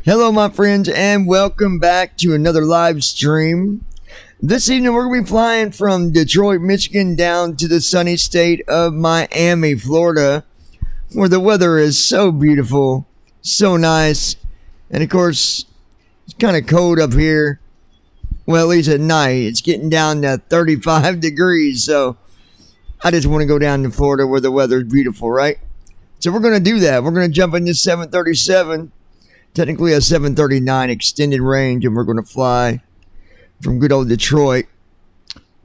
Hello, my friends, and welcome back to another live stream. This evening, we're going to be flying from Detroit, Michigan, down to the sunny state of Miami, Florida, where the weather is so beautiful, so nice, and of course, it's kind of cold up here. Well, at least at night, it's getting down to 35 degrees, so I just want to go down to Florida where the weather is beautiful, right? So we're going to do that. We're going to jump in this 737. Technically a 739 extended range, and we're going to fly from good old Detroit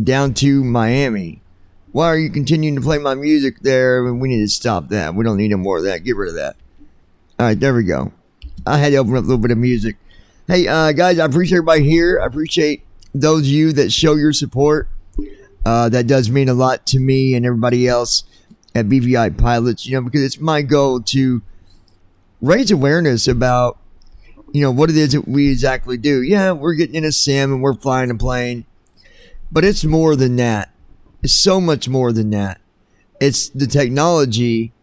down to Miami. Why are you continuing to play my music there? We need to stop that. We don't need any more of that. Get rid of that. All right, there we go. I had to open up a little bit of music. Hey, guys, I appreciate everybody here. I appreciate those of you that show your support. That does mean a lot to me and everybody else at BVI Pilots, because it's my goal to raise awareness about what it is that we exactly do. Yeah, we're getting in a sim and we're flying a plane, but it's more than that. It's so much more than that. It's the technology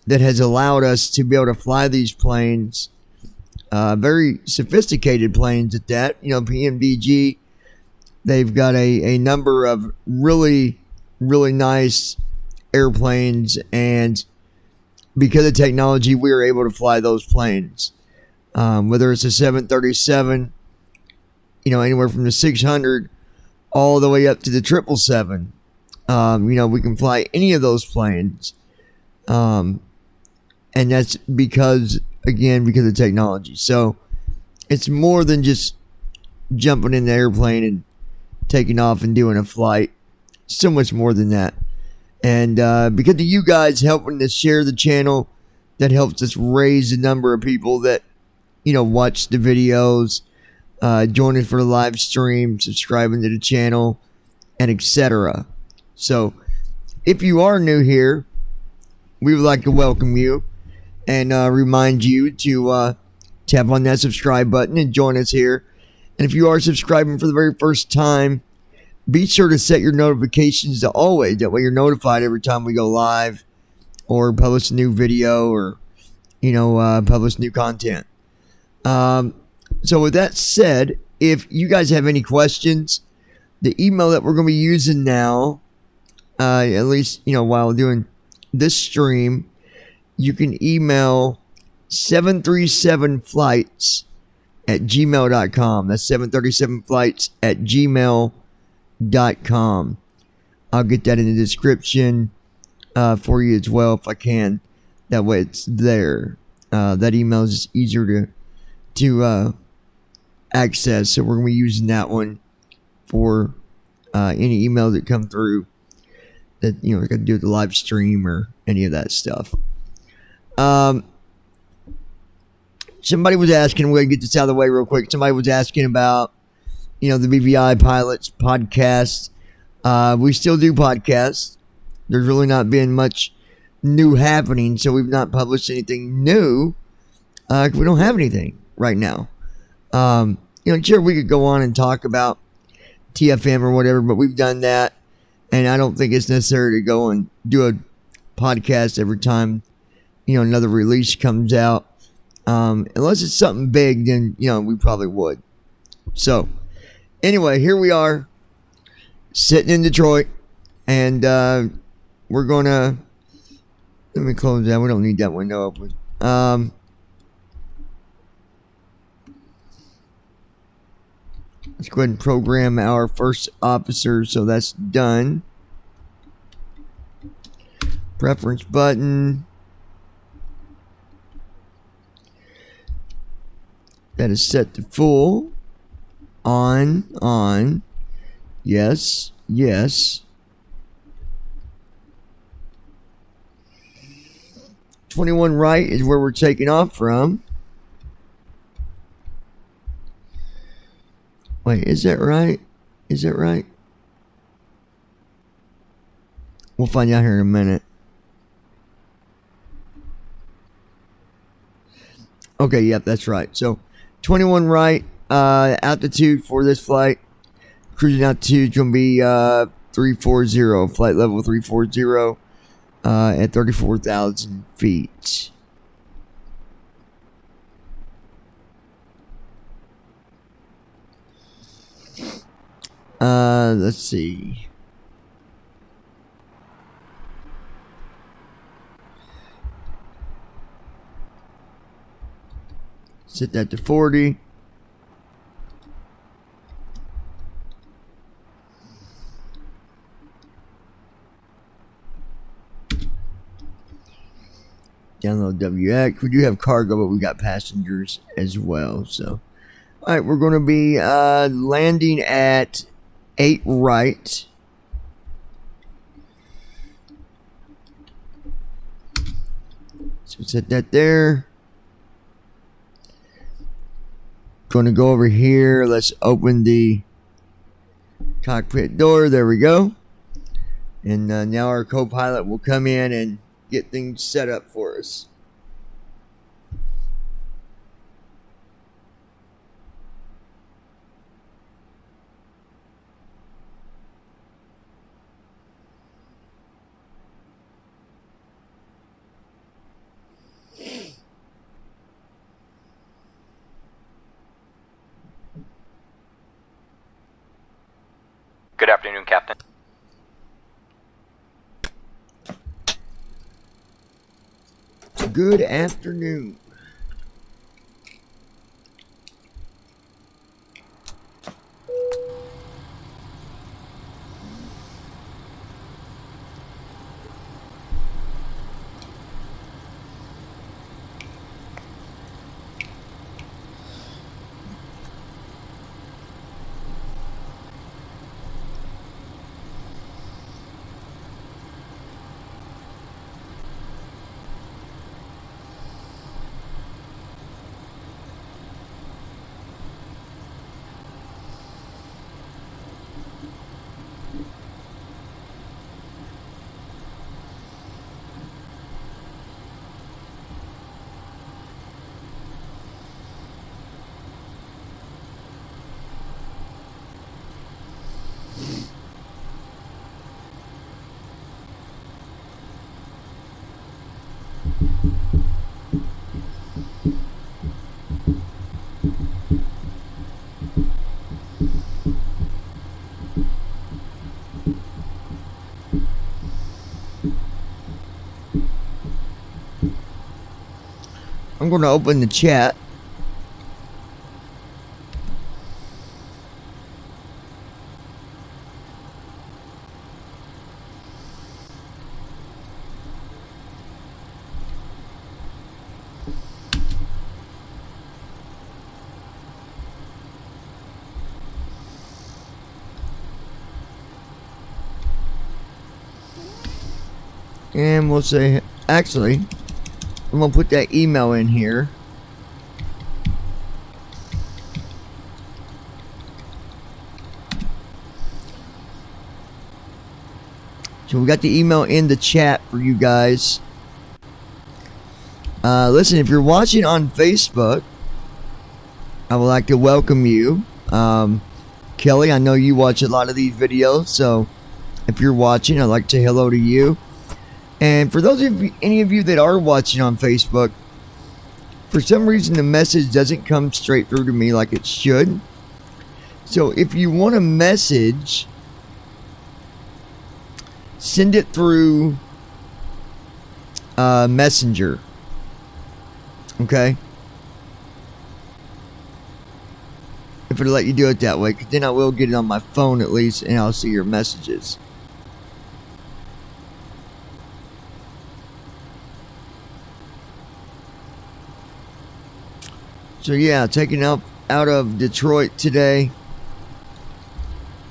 that has allowed us to be able to fly these planes, very sophisticated planes at that. PMDG, they've got a number of really, really nice airplanes, and because of technology, we are able to fly those planes. Whether it's a 737, anywhere from the 600 all the way up to the 777. We can fly any of those planes. And that's because of technology. So it's more than just jumping in the airplane and taking off and doing a flight. So much more than that. And because of you guys helping to share the channel, that helps us raise the number of people that watch the videos, join us for the live stream, subscribing to the channel, and etc. So if you are new here, we would like to welcome you and remind you to tap on that subscribe button and join us here. And if you are subscribing for the very first time, be sure to set your notifications to always. That way you're notified every time we go live or publish a new video or, publish new content. So with that said, if you guys have any questions, the email that we're going to be using now, at least, while doing this stream, you can email 737flights@gmail.com. That's 737flights@gmail.com. I'll get that in the description for you as well if I can. That way it's there. That email is just easier to access, so we're going to be using that one for any emails that come through that got to do with the live stream or any of that stuff. Somebody was asking, we're going to get this out of the way real quick. Somebody was asking about the BVI Pilots podcast. We still do podcasts. There's really not been much new happening, so we've not published anything new. We don't have anything right now. Sure, we could go on and talk about TFM or whatever, but we've done that, and I don't think it's necessary to go and do a podcast every time another release comes out, unless it's something big. Then we probably would. So anyway, here we are sitting in Detroit, and we're gonna, let me close that. We don't need that window open. Let's go ahead and program our first officer. So that's done. Preference button. That is set to full. On. Yes. 21 right is where we're taking off from. Wait, is that right? We'll find out here in a minute. Okay, yep, that's right. So 21 right, altitude for this flight. Cruising altitude is going to be 340, flight level 340 at 34,000 feet. Let's see. Set that to 40. Download WX. We do have cargo, but we got passengers as well. So, all right, we're going to be landing at 8 right. So set that there. Going to go over here. Let's open the cockpit door. There we go. And now our co-pilot will come in and get things set up for us. Good afternoon, Captain. Good afternoon. I'm going to open the chat. And we'll say, actually, I'm going to put that email in here. So we got the email in the chat for you guys. Listen, if you're watching on Facebook, I would like to welcome you. Kelly, I know you watch a lot of these videos, so if you're watching, I'd like to say hello to you. And for those of you, any of you that are watching on Facebook, for some reason the message doesn't come straight through to me like it should. So if you want a message, send it through Messenger. Okay? If it'll let you do it that way, because then I will get it on my phone at least, and I'll see your messages. So yeah, taking out of Detroit today.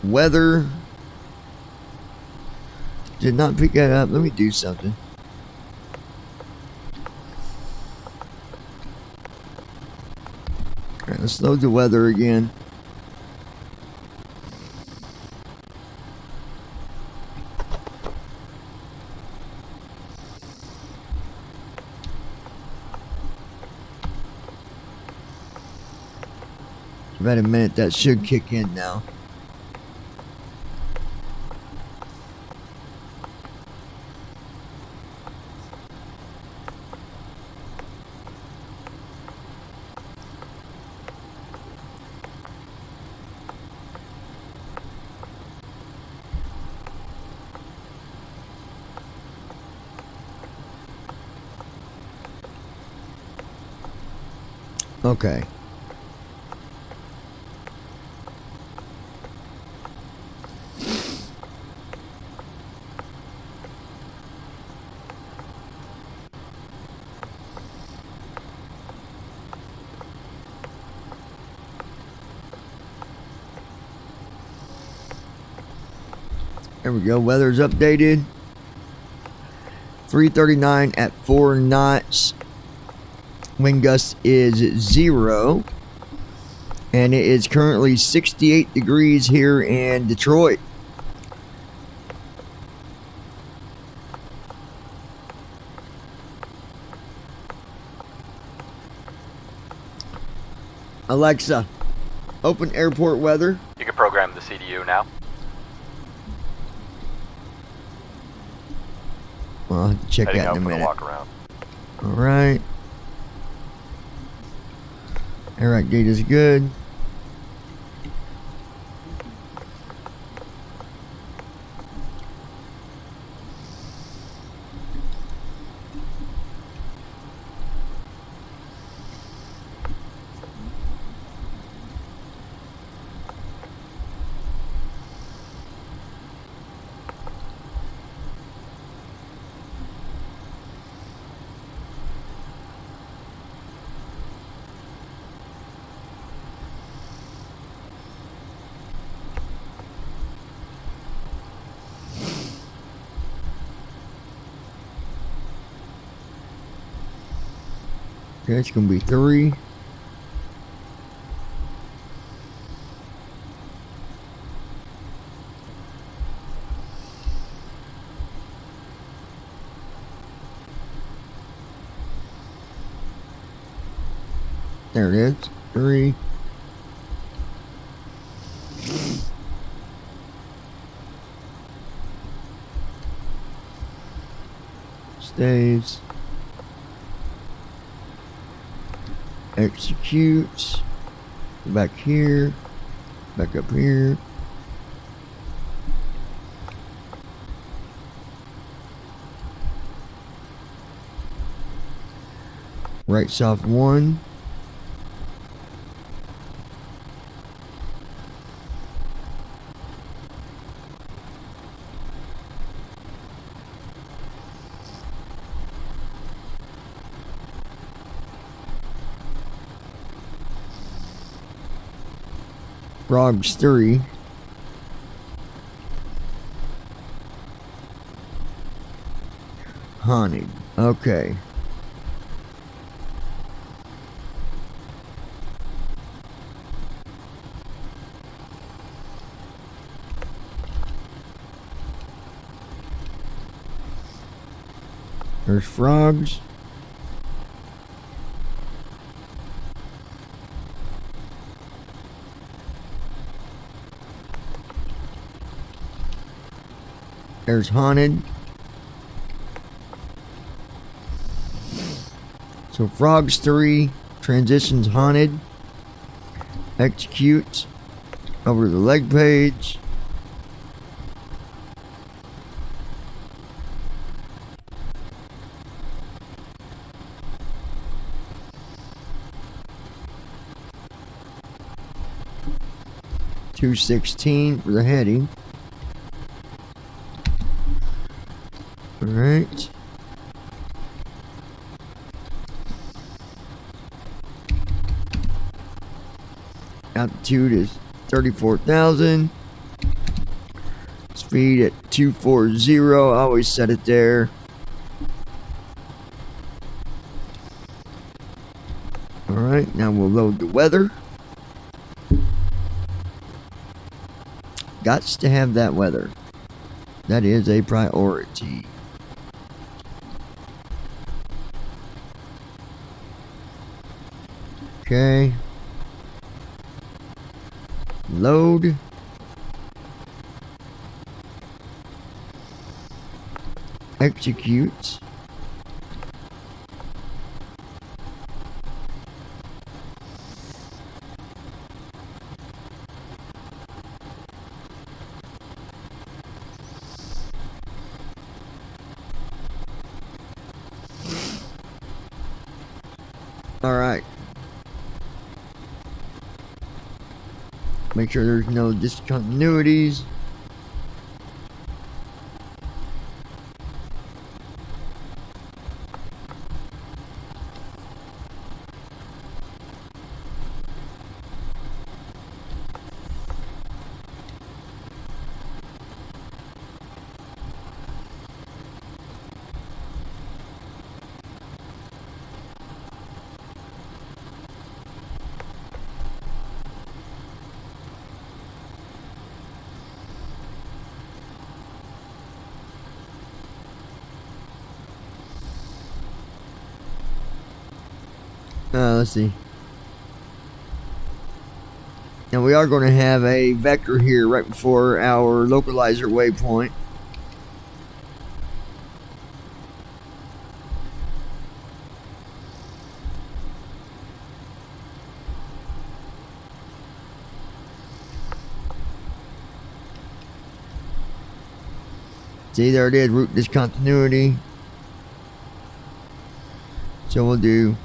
Weather. Did not pick that up. Let me do something. Alright, let's load the weather again. About a minute, that should kick in now. Okay. There we go. Weather's updated. 339 at 4 knots. Wind gust is 0. And it is currently 68 degrees here in Detroit. Alexa, open airport weather. You can program the CDU now. Well, I'll have to check Heading that out in a for the minute. walk around. Alright. Airite gate is good. Okay, it's gonna be 3. There it is. 3. Stays. Execute. Back here. Back up here. Right soft 1. Frogs 3. Haunted. Okay. There's frogs. There's haunted. So frogs 3, transitions haunted. Execute. Over to the leg page. $216 for the heading. Alright. Altitude is 34,000. Speed at 240. I always set it there. Alright, now we'll load the weather. Gots to have that weather. That is a priority. Okay. Load. Execute. All right. Make sure there's no discontinuities. Let's see. Now we are going to have a vector here right before our localizer waypoint. See, there it is, route discontinuity. So we'll do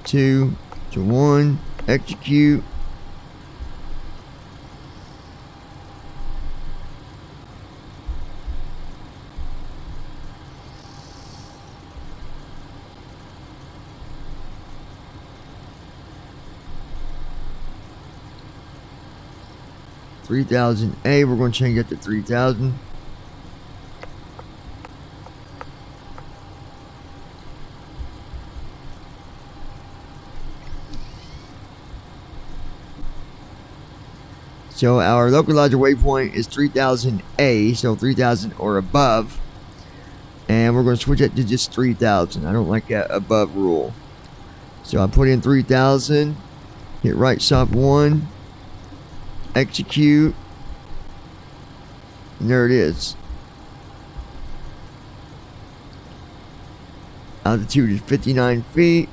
2 to 1, execute. $3,000A, we're going to change that to 3,000. So our localizer waypoint is 3000A, so 3000 or above. And we're going to switch it to just 3000. I don't like that above rule. So I put in 3000, hit right soft 1, execute, and there it is. Altitude is 59 feet.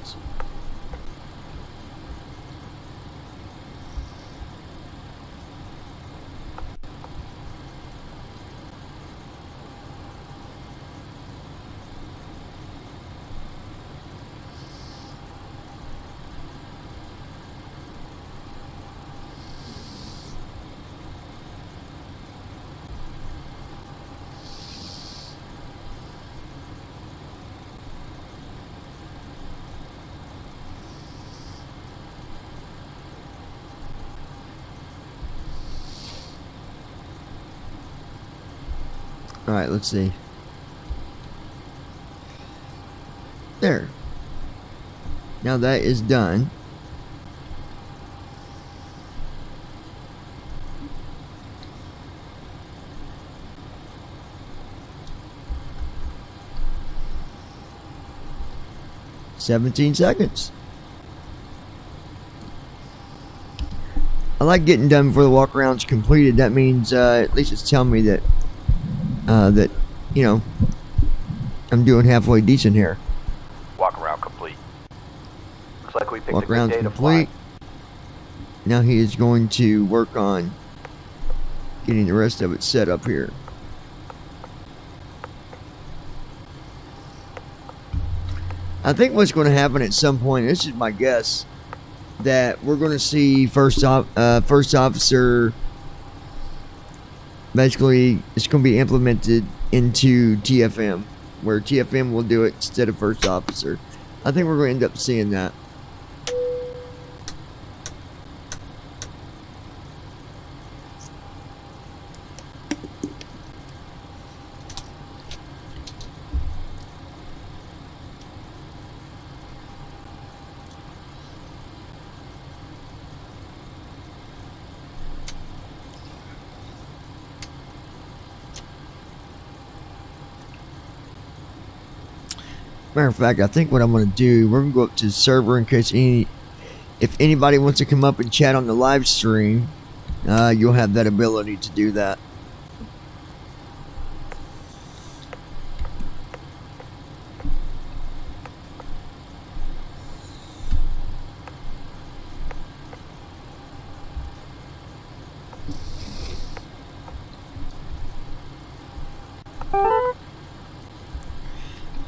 Alright, let's see. There. Now that is done. "17 seconds. I like getting done before the walk around's completed. That means at least it's telling me that you know, I'm doing halfway decent here. Walk around complete. Looks like we picked Walk a good around's day to complete. fly. Now he is going to work on getting the rest of it set up here. I think what's going to happen at some point, this is my guess, that we're going to see first officer. Basically, it's going to be implemented into TFM, where TFM will do it instead of first officer. I think we're going to end up seeing that. Matter of fact, I think what I'm going to do, we're going to go up to the server in case if anybody wants to come up and chat on the live stream, you'll have that ability to do that.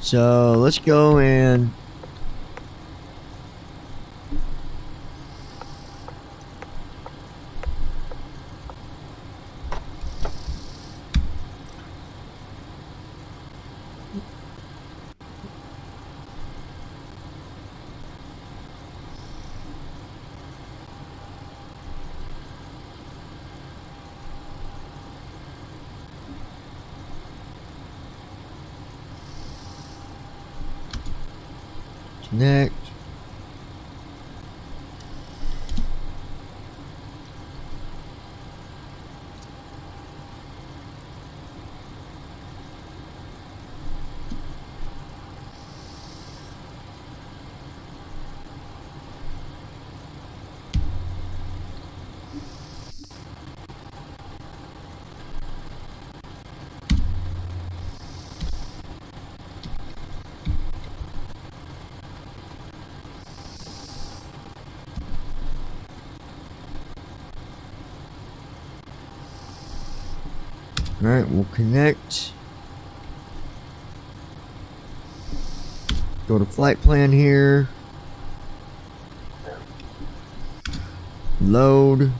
So let's go and Connect. Alright, we'll connect. Go to flight plan here. Load.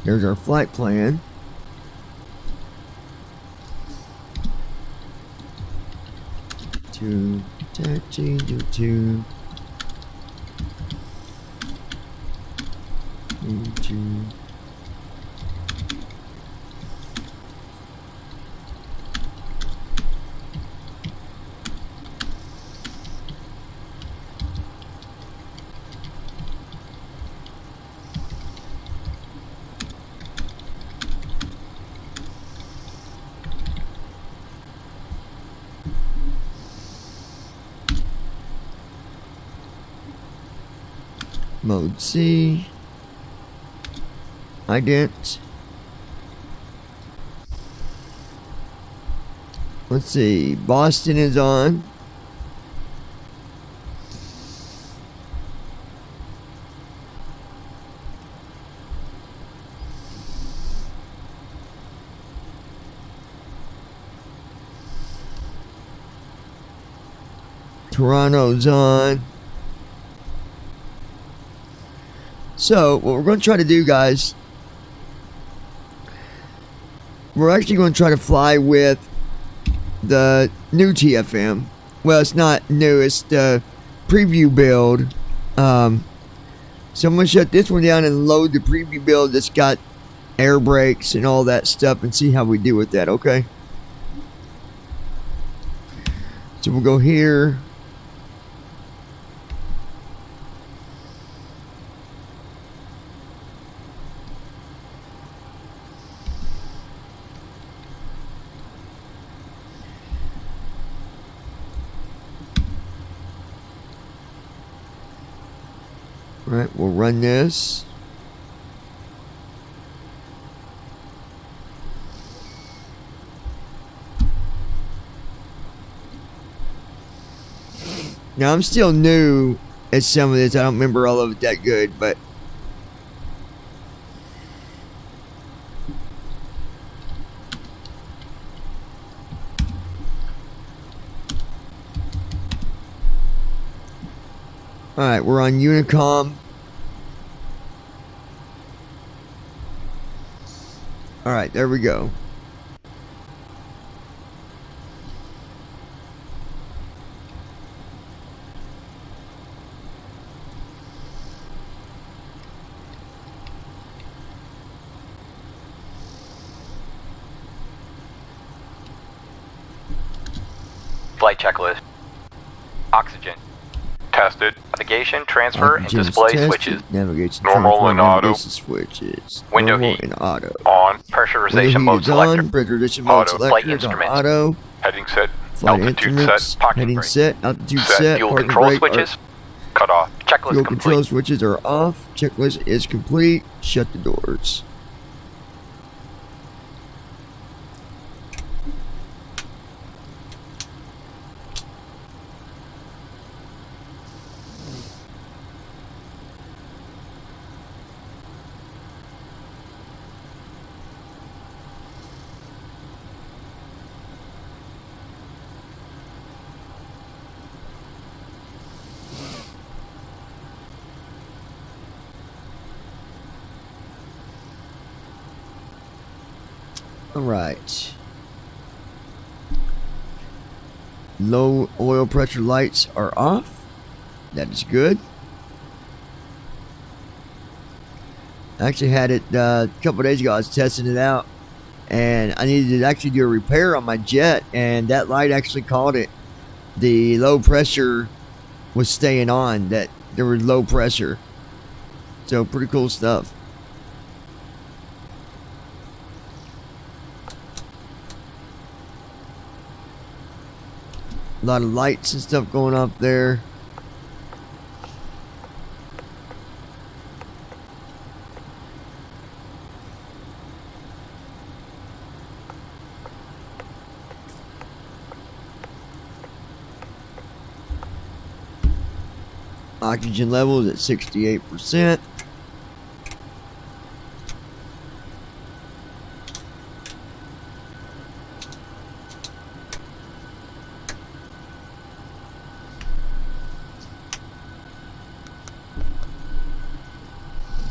There's our flight plan. Two, taxi, two. Mode C. Ident. Let's see. Boston is on. Toronto's on. So, what we're going to try to do, guys, we're actually going to try to fly with the new TFM. Well, it's not new, it's the preview build. So I'm going to shut this one down and load the preview build that's got air brakes and all that stuff and see how we do with that, okay? So we'll go here. Alright, we'll run this. Now, I'm still new at some of this. I don't remember all of it that good, but alright, we're on Unicom. Alright, there we go. Flight checklist. Oxygen. Tested. Navigation, transfer, and display switches. Navigation, Normal transfer, and auto. navigation switches. Window Normal heat. and auto. On. Pressurization Window mode heat is on. selector. Pressurization mode Auto. selector. Flight It's on instruments. auto. Heading set. Flight Altitude instruments. set. Parking Heading brake. set. Altitude Set. set. Fuel Parking control brake. switches. Cut off. Checklist Fuel complete. control switches are off. Checklist is complete. Shut the doors. Alright. Low oil pressure lights are off. That is good. I actually had it a couple days ago. I was testing it out, and I needed to actually do a repair on my jet, and that light actually caught it. The low pressure was staying on, that there was low pressure. So pretty cool stuff. A lot of lights and stuff going up there. Oxygen levels at 68%.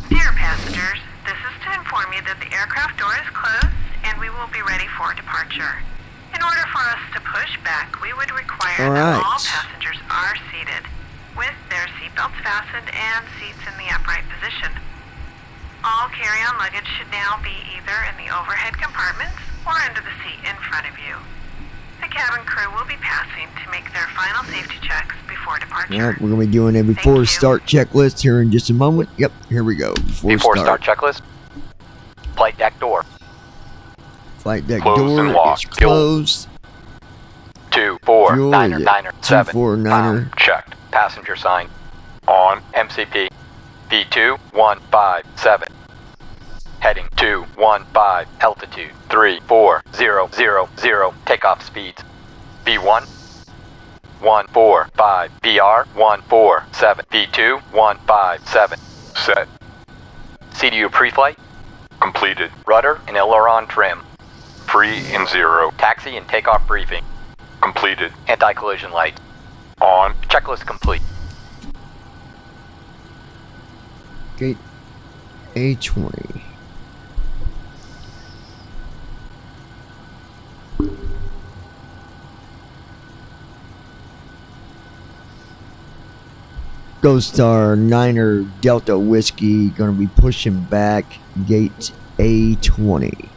Dear passengers, this is to inform you that the aircraft door is closed and we will be ready for departure. In order for us to push back, we would require that all passengers are seated, with their seatbelts fastened and seats in the upright position. All carry-on luggage should now be either in the overhead compartments or under the seat in front of you. The cabin crew will be passing to make their final safety checks before departure. Yep, we're going to be doing a before start checklist here in just a moment. Yep, here we go. Before start checklist. Flight deck door. Flight deck Closed door and locked. is closed. 249er, Fuel, niner, 7. 249er. Checked. Passenger sign. On. MCP. B739. Heading 215. Altitude 34,000. Takeoff speeds. B1. 145. BR 147. B2 157. Set. CDU pre-flight. Completed. Rudder and aileron trim. Free and 0. Taxi and takeoff briefing. Completed. Anti-collision lights. On. Checklist complete. Gate A20. Ghost Star Niner Delta Whiskey going to be pushing back gate A20.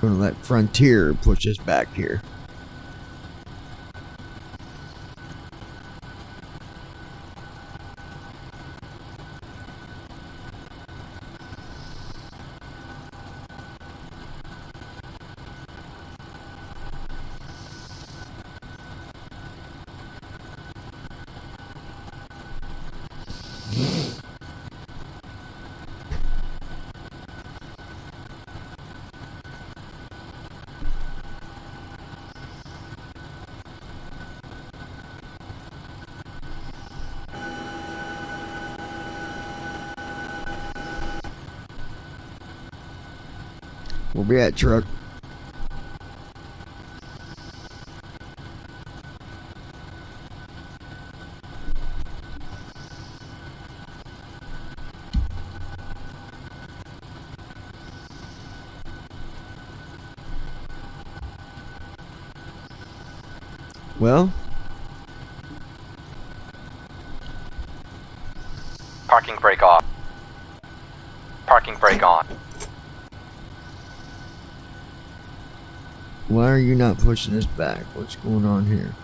Gonna let Frontier push us back here. We'll be at truck. Well, Parking brake off. Parking brake on. why are you not pushing us back? What's going on here?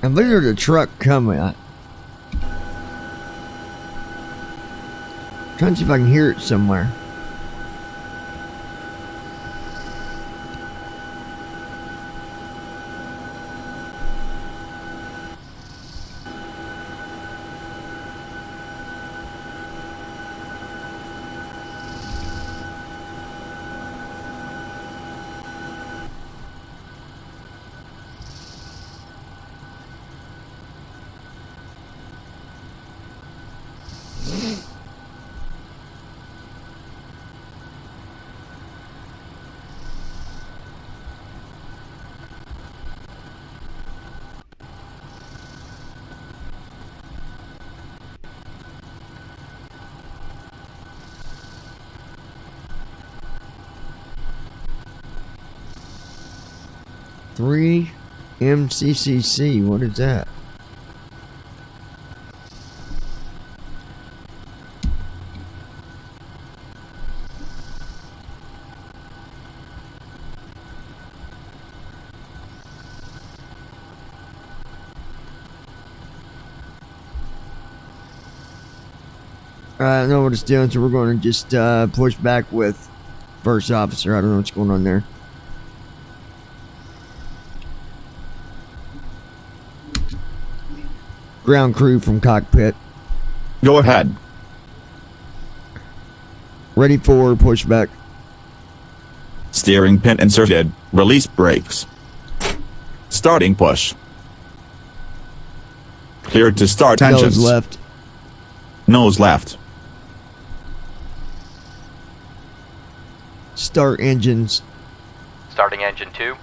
I believe there's a truck coming. Trying to see if I can hear it somewhere. 3 MCCC. What is that? I don't know what it's doing, so we're going to just push back with first officer. I don't know what's going on there. Ground crew from cockpit. Go ahead. Ready for pushback. Steering pin inserted. Release brakes. Starting push. Cleared to start engines. Nose left. Nose left. Start engines. Starting engine 2.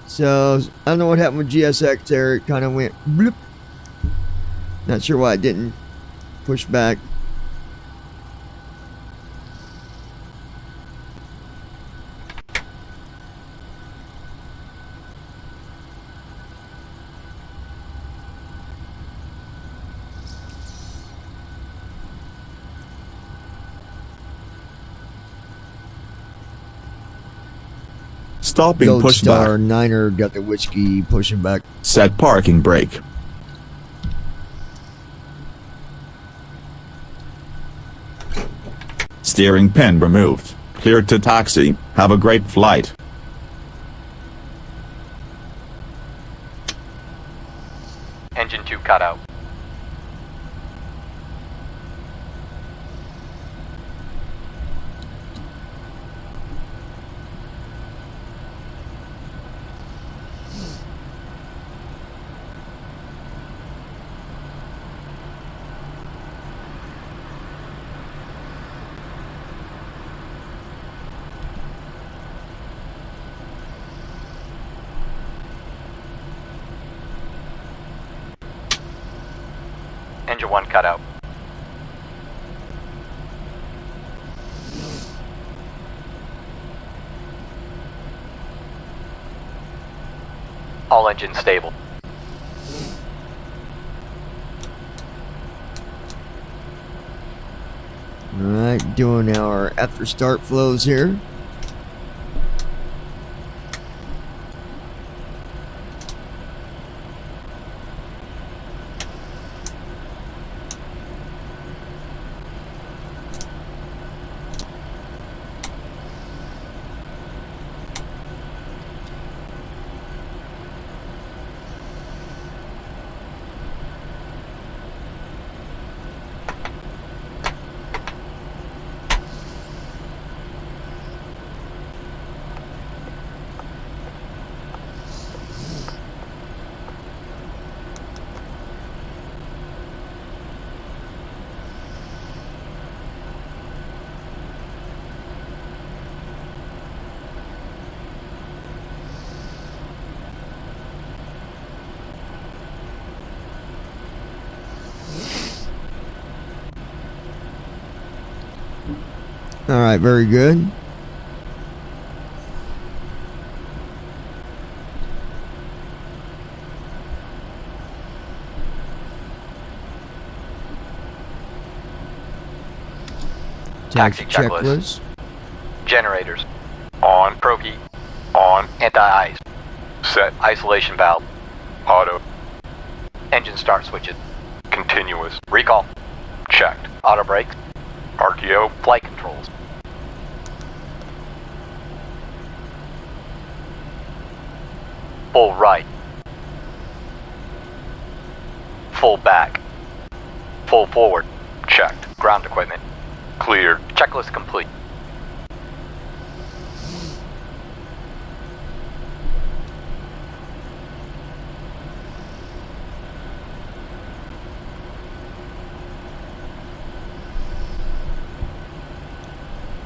So, I don't know what happened with GSX there. It kind of went bloop. Not sure why it didn't push back. Stopping Gold Star pushback. Niner got the whiskey pushing back. Set parking brake. Steering pin removed. Cleared to taxi. Have a great flight. Engine 2 cut out. Engine 1 cut out. All engines stable. Alright, doing our after start flows here. Alright, very good. Taxi checklist. Generators. On. Pro key. On. Anti-ice. Set. Isolation valve. Auto. Engine start switches. Continuous. Recall. Checked. Auto brakes. RTO. Flight controls. Full right. Full back. Full forward. Checked. Ground equipment. Cleared. Checklist complete.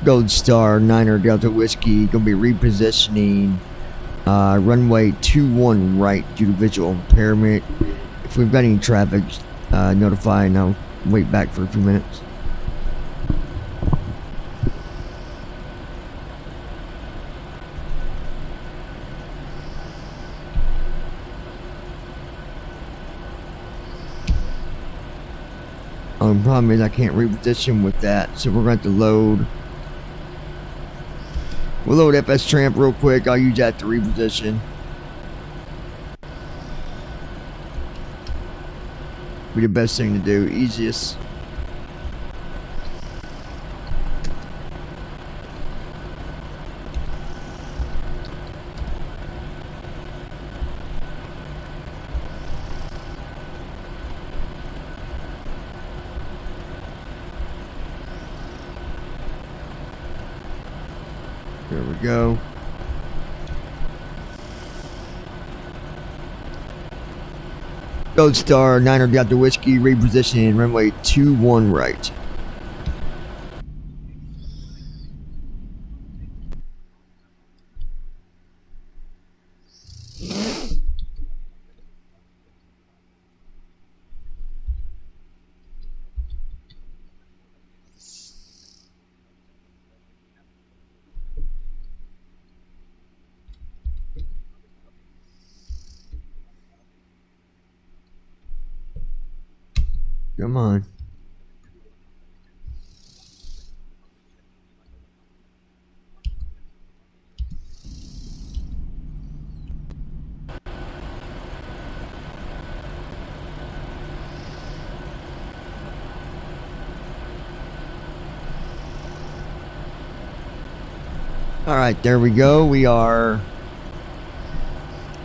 Gold Star Niner Delta Whiskey gonna be repositioning runway 21 right due to visual impairment. If we've got any traffic, notify and I'll wait back for a few minutes. Only problem is I can't reposition with that, so we're going to load. We'll load FS Tramp real quick. I'll use that to reposition. Be the best thing to do, easiest. There we go. Gold Star, 9er Delta Whiskey, repositioning runway 21 right. Come on. All right, there we go. We are,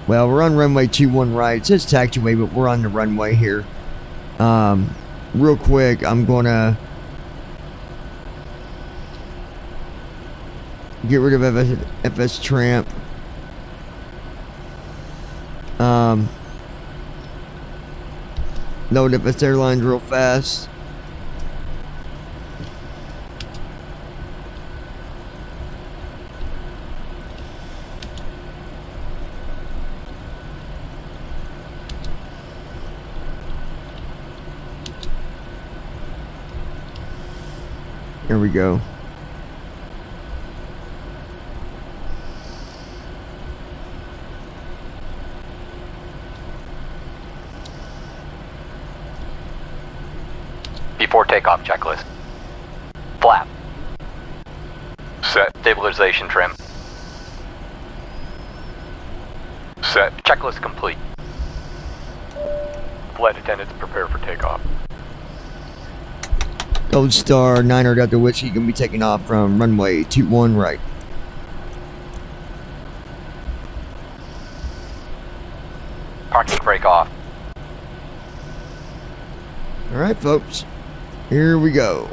well, we're on runway 21 right. It says taxiway, but we're on the runway here. Real quick, I'm gonna get rid of FS Tramp. Load FS Airlines real fast. There we go. Before takeoff checklist. Flap. Set. Stabilization trim. Set. Checklist complete. Flight attendants prepare for takeoff. Gold Star, 9er Delta Whiskey, gonna be taking off from runway 21 right. Parking brake off. All right, folks. Here we go.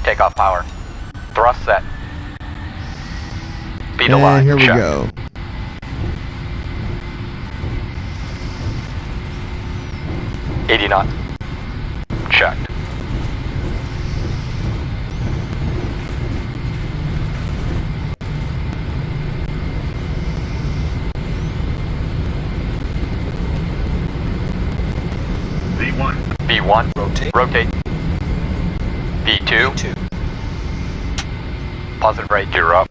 Takeoff power. Thrust set. Speed And align. here we Check. go. $80 knots. Checked. B1. Rotate. B2. Positive rate. Gear up.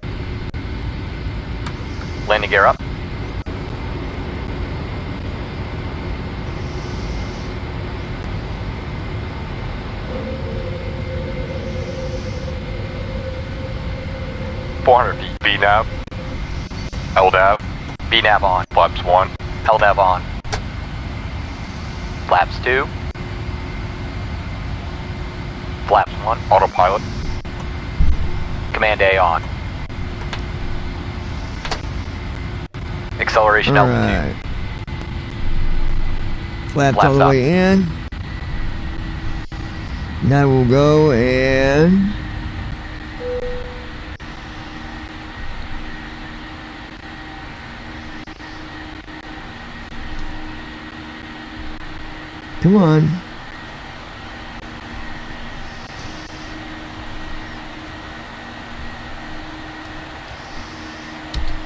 Landing gear up. $400 feet. VNAV. LDAV. VNAV on. Flaps 1. LDAV on. Flaps 2. Flaps 1. Autopilot. Command A on. Acceleration All altitude. right. Flaps all Flaps the up. way in. Now we'll go and come on.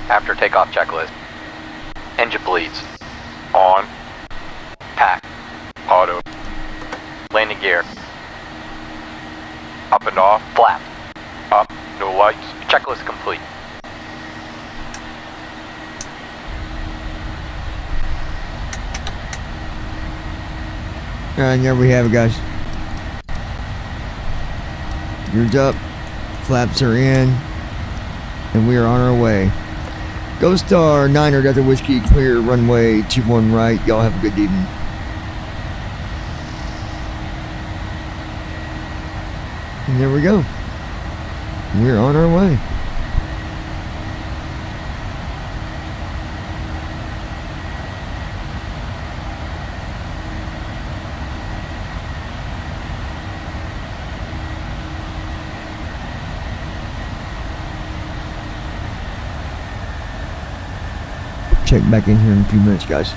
After takeoff checklist. Engine bleeds. On. Pack. Auto. Landing gear. Up and off. Flap. Up. No lights. Checklist complete. And there we have it, guys. Gears up, flaps are in, and we are on our way. Ghost Star 9er Delta Whiskey, clear runway 21 right. Y'all have a good evening. And there we go. We're on our way. Check back in here in a few minutes, guys.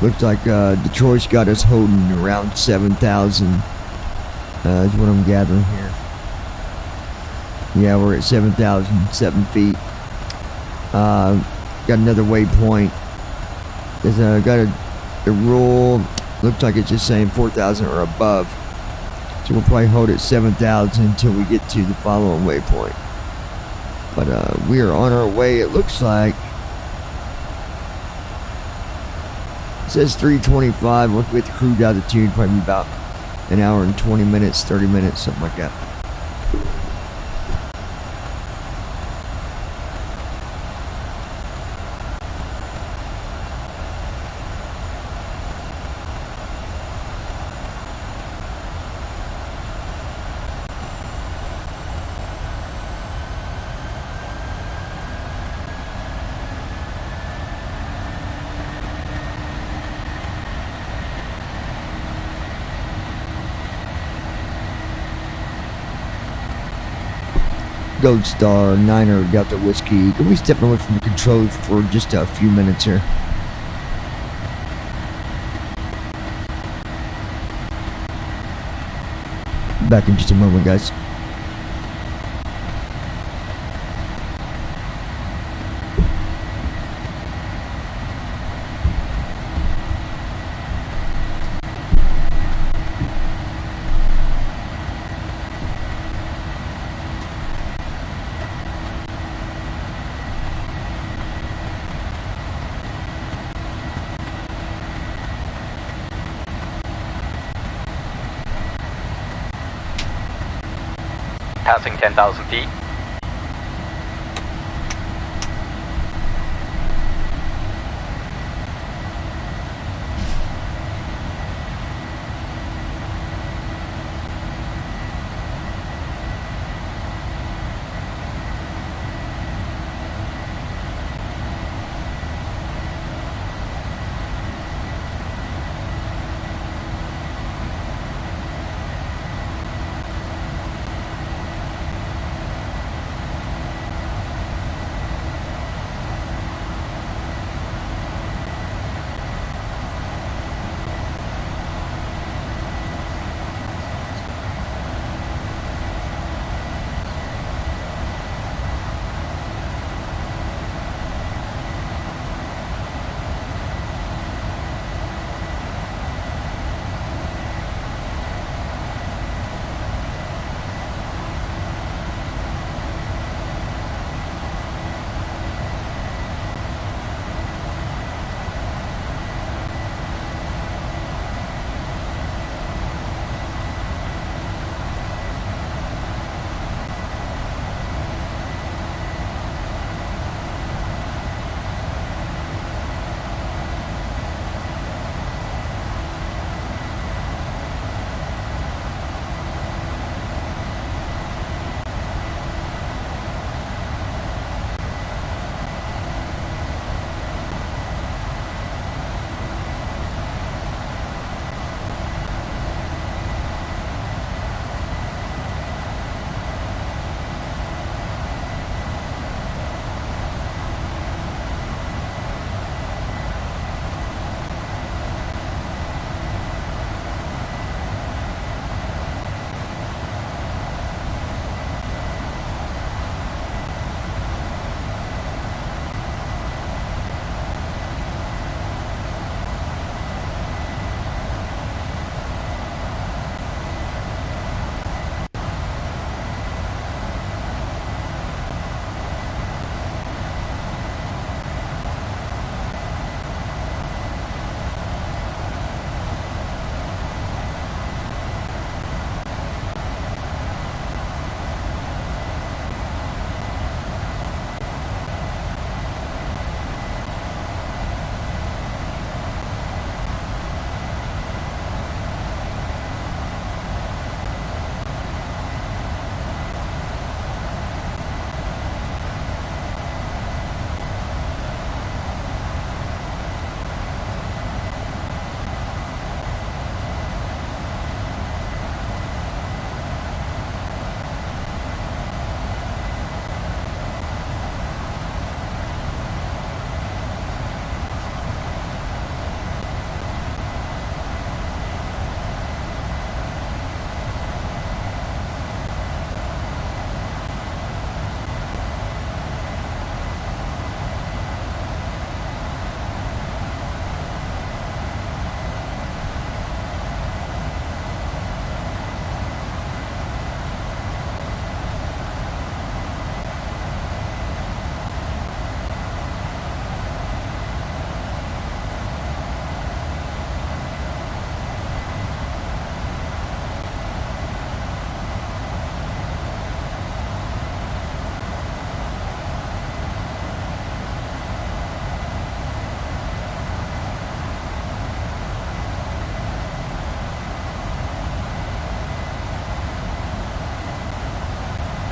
Looks like Detroit's got us holding around 7,000. Is what I'm gathering here. Yeah, we're at 7,007 feet. Got another waypoint. There's got a rule. Looks like it's just saying 4,000 or above. So we'll probably hold at 7,000 until we get to the following waypoint. But we are on our way. It looks like. It says 325 with cruise altitude, probably about an hour and 20 minutes, 30 minutes, something like that. Gold Star 9er Delta Whiskey. Can we step away from the controls for just a few minutes here? Back in just a moment, guys. Passing 10,000 feet.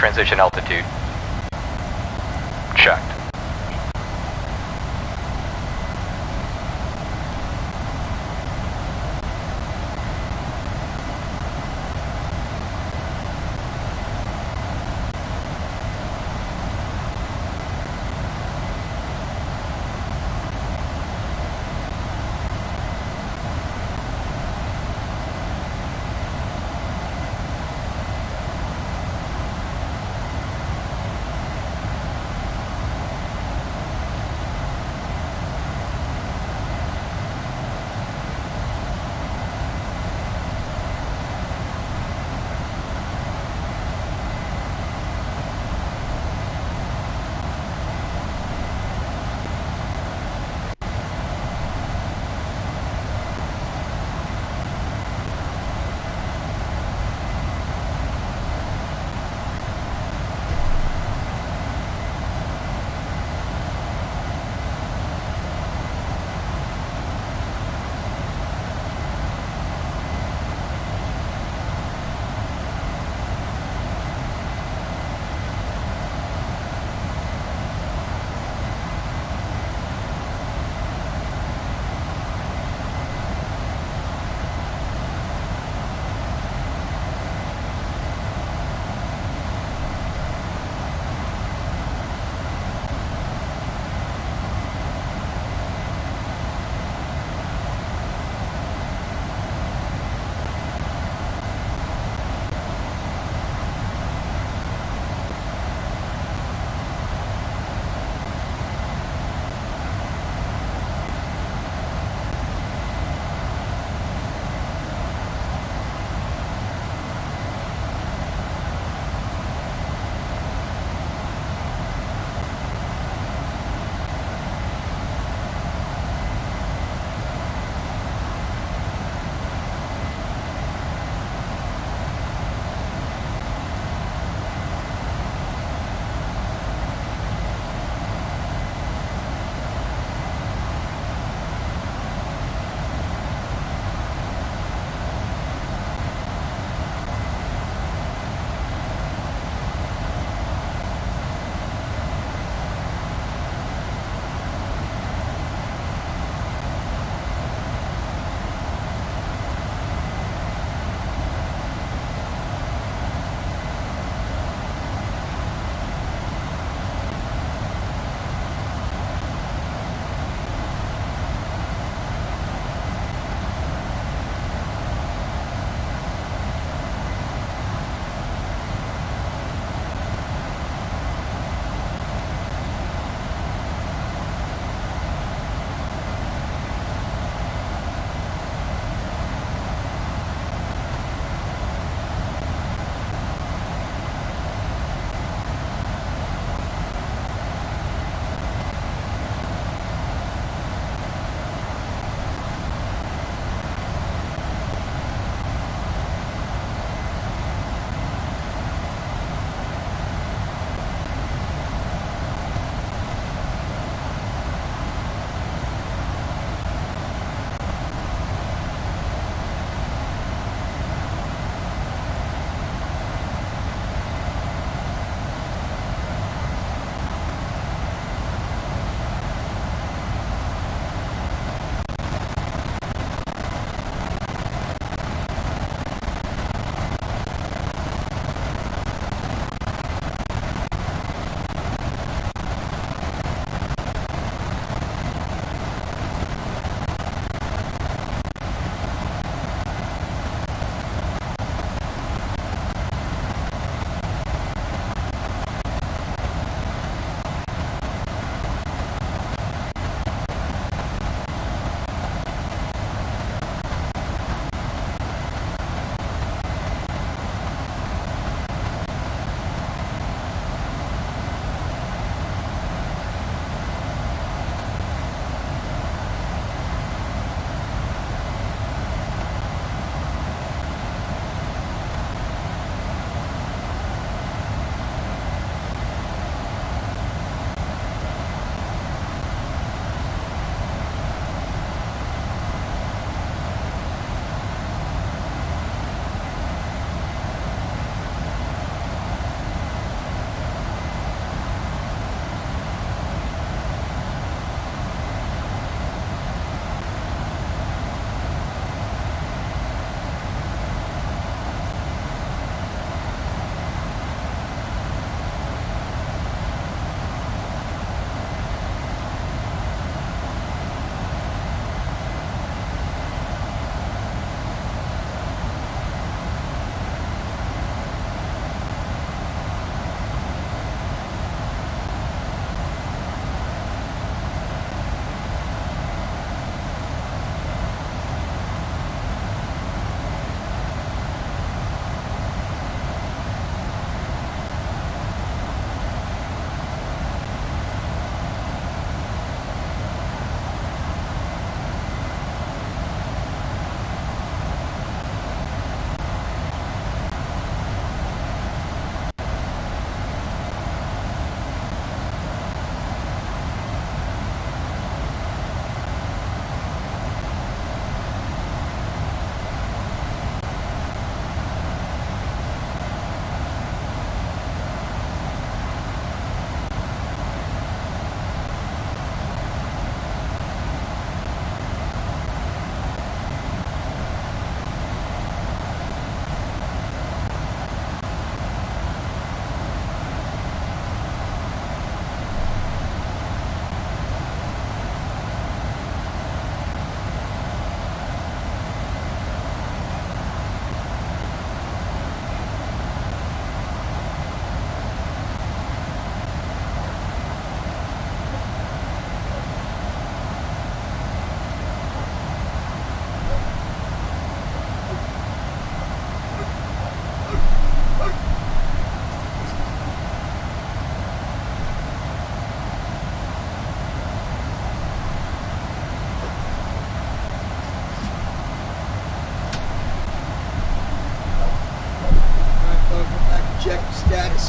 transition altitude. Checked.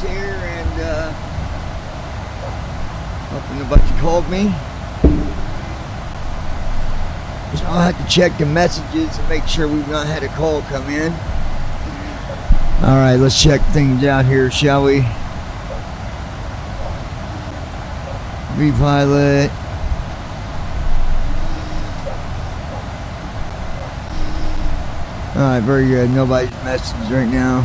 here and hoping nobody called me. So I'll have to check the messages and make sure we've not had a call come in. Alright, let's check things out here, shall we? Repilot. Alright, very good. Nobody's messages right now.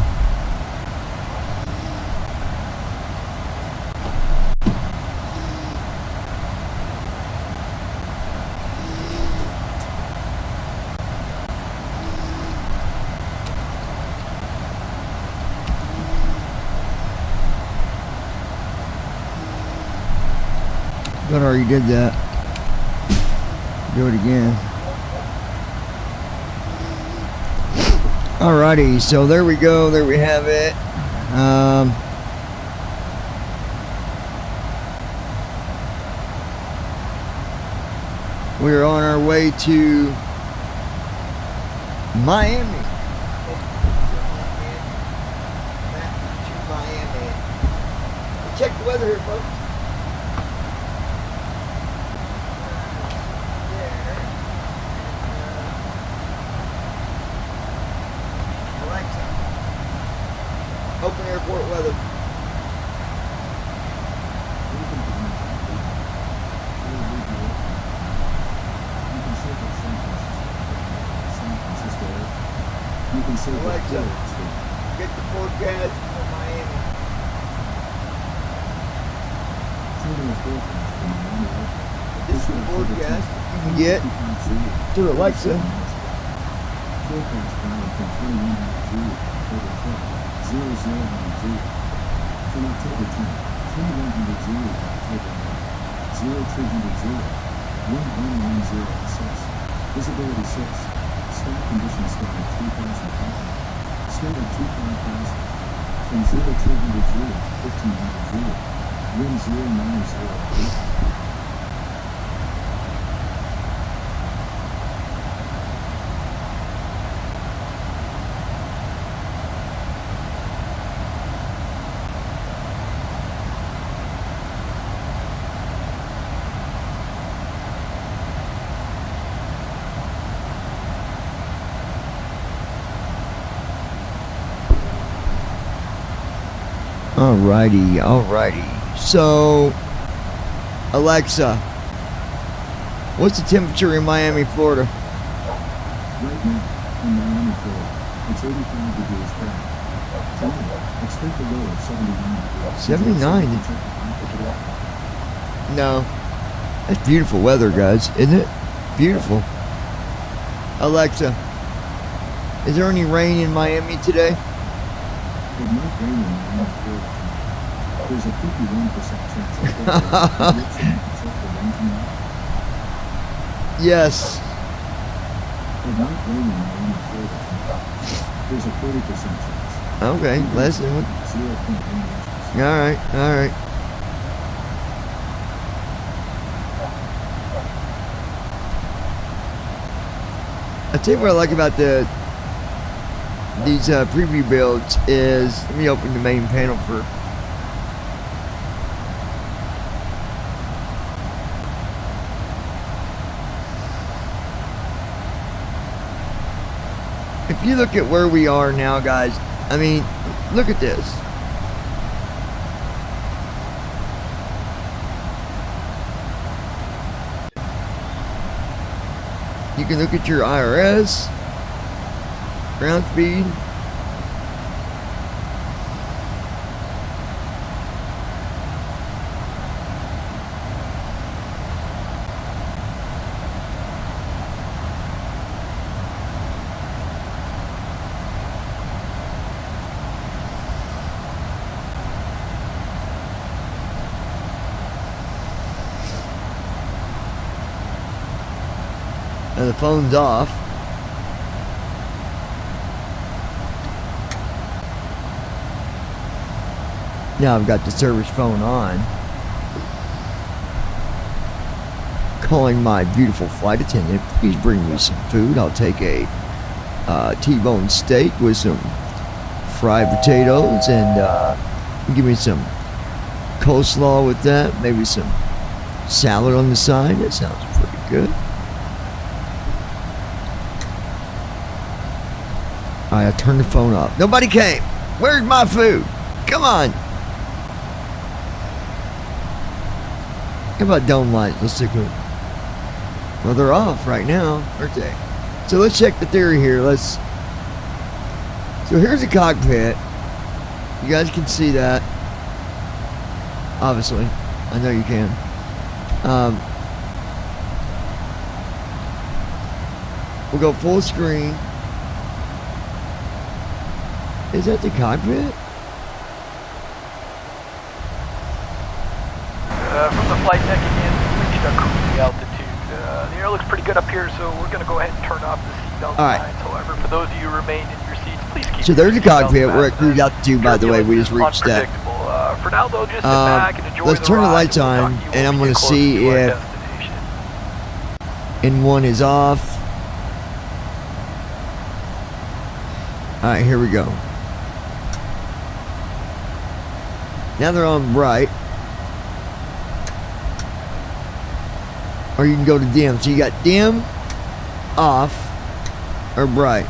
Thought I already did that. Do it again. Alrighty, so there we go. There we have it. We're on our way to Miami. Check the weather here, folks. Open airport weather. Alexa, get the forecast for Miami. This is the forecast you can get to Alexa. From October 10th, 2100 October 9, 0300 visibility 6, sky conditions start at 3,000 feet, snow at 25,000, from 0200 1500 wind 090. Alrighty. So, Alexa, what's the temperature in Miami, Florida? Right now, in Miami, Florida, it's 85 degrees Fahrenheit. Tonight, expect a low of 79 degrees. 79? No. That's beautiful weather, guys, isn't it? Beautiful. Alexa, is there any rain in Miami today? It might rain in Miami, Florida tonight. There's a 51% chance of Yes. It might rain in Miami, Florida tonight. There's a 40% chance. Okay, less than one. 0.1 inches. Alright. I tell you what I like about these preview builds is, let me open the main panel for. If you look at where we are now, guys, I mean, look at this. You can look at your IRS, ground speed. And the phone's off. Now I've got the service phone on. Calling my beautiful flight attendant. Please bring me some food. I'll take a T-bone steak with some fried potatoes and Give me some coleslaw with that. Maybe some salad on the side. That sounds pretty good. Alright, I turned the phone off. Nobody came. Where's my food? Come on. How about dome lights? Let's take a look. Well, they're off right now, aren't they? So let's check the theory here. So here's the cockpit. You guys can see that. Obviously. I know you can. We'll go full screen. Is that the cockpit? From the flight deck again, we reached our cruising altitude. The air looks pretty good up here, so we're going to go ahead and turn off the seatbelt signs. However, for those of you who remain in your seats, please keep So there's a cockpit. We're at cruise altitude, by the way. We just reached that. For now, though, just sit back and enjoy let's turn the lights on, and I'm going to see if N1 is off. Alright, here we go. Now they're on bright. Or you can go to dim. So you got dim, off, or bright.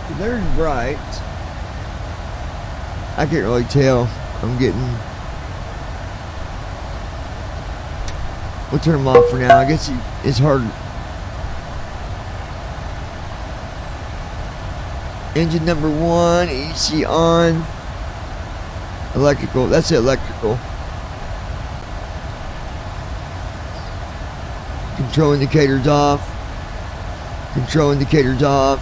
So there's bright. I can't really tell. I'm getting... We'll turn them off for now. I guess it's hard. Engine number 1, EC on. Electrical, that's electrical. Control indicators off. Control indicators off.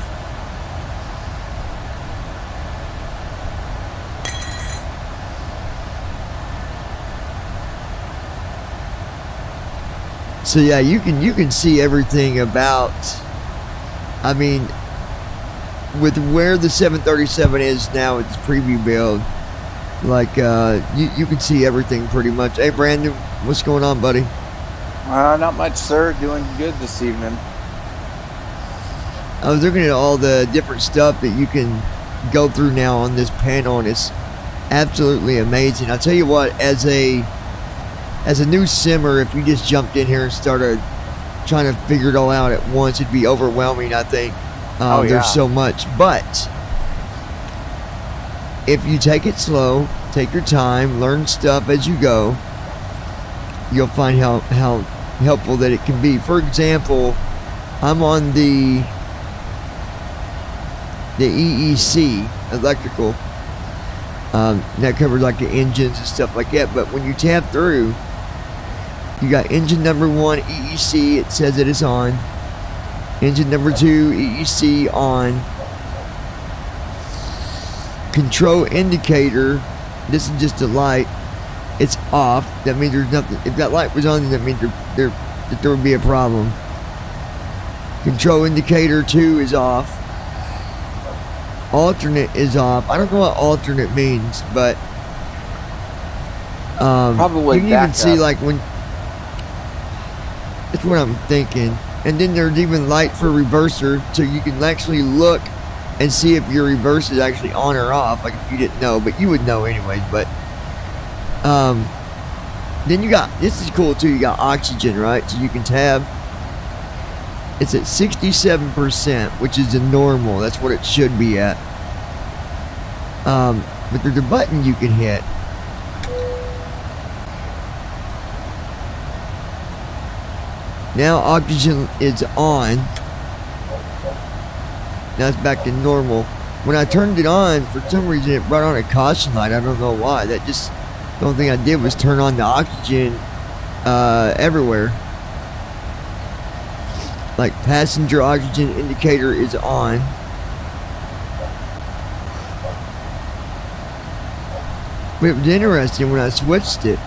So yeah, you can see everything about, I mean, with where the 737 is now, its preview build, like you can see everything pretty much. Hey Brandon, what's going on, buddy? Not much, sir. Doing good this evening. I was looking at all the different stuff that you can go through now on this panel, and it's absolutely amazing. I'll tell you what, as a new simmer, if we just jumped in here and started trying to figure it all out at once, it'd be overwhelming, I think. There's so much. But if you take it slow, take your time, learn stuff as you go, you'll find how helpful that it can be. For example, I'm on the EEC, electrical. That covers like the engines and stuff like that. But when you tap through, you got engine number 1, EEC, it says it is on. Engine number 2, EEC on. Control indicator, this is just a light, it's off. That means there's nothing. If that light was on, that means that there would be a problem. Control indicator 2 is off. Alternate is off. I don't know what alternate means, but probably you can even see like when. That's what I'm thinking. And then there's even light for reverser, so you can actually look and see if your reverse is actually on or off. Like if you didn't know, but you would know anyways. But then you got, this is cool too, you got oxygen, right? So you can tab. It's at 67%, which is the normal. That's what it should be at. But there's a button you can hit. Now oxygen is on. Now it's back to normal. When I turned it on, for some reason it brought on a caution light. I don't know why. The only thing I did was turn on the oxygen everywhere. Like passenger oxygen indicator is on. But it was interesting when I switched it.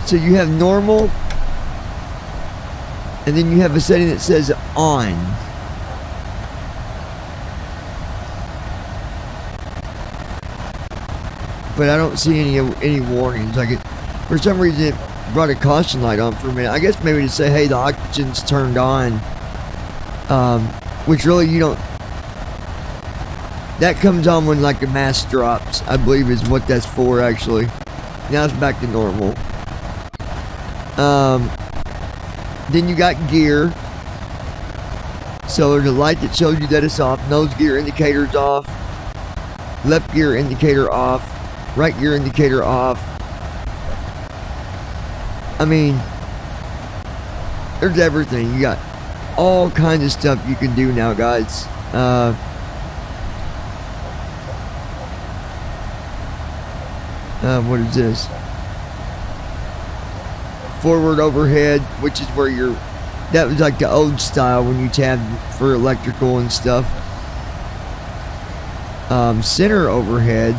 So you have normal, and then you have a setting that says on. But I don't see any warnings. Like for some reason, brought a caution light on for a minute. I guess maybe to say, hey, the oxygen's turned on. Which really you don't. That comes on when like the mass drops, I believe is what that's for actually. Now it's back to normal. Then you got gear. So there's a light that shows you that it's off. Nose gear indicator's off. Left gear indicator off. Right gear indicator off. I mean, there's everything. You got all kinds of stuff you can do now, guys. What is this? Forward overhead, which is where you're. That was like the old style when you tabbed for electrical and stuff. Center overhead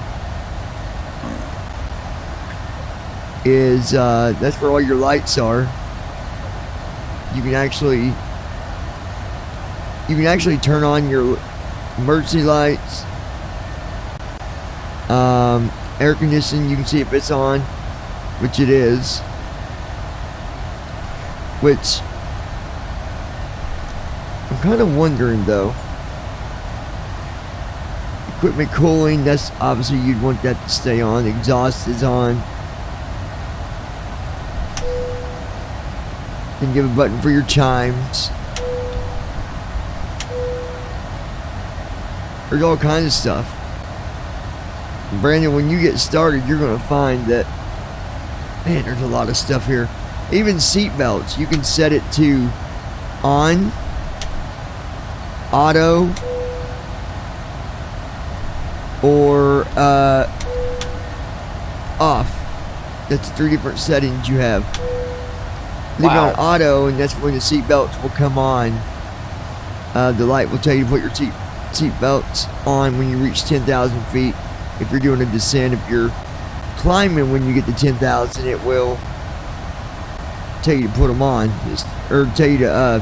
is that's where all your lights are. You can actually turn on your emergency lights. Air conditioning, you can see if it's on, which it is. Which I'm kind of wondering though. Equipment cooling, that's obviously you'd want that to stay on. Exhaust is on. Then you have a button for your chimes. There's all kinds of stuff. Brandon, when you get started, you're going to find that, man, there's a lot of stuff here. Even seat belts, you can set it to on, auto, or off. That's 3 different settings you have. Leave it on auto, and that's when the seat belts will come on. The light will tell you to put your seat belts on when you reach 10,000 feet. If you're doing a descent, if you're climbing when you get to 10,000, it will tell you to put them on, or tell you to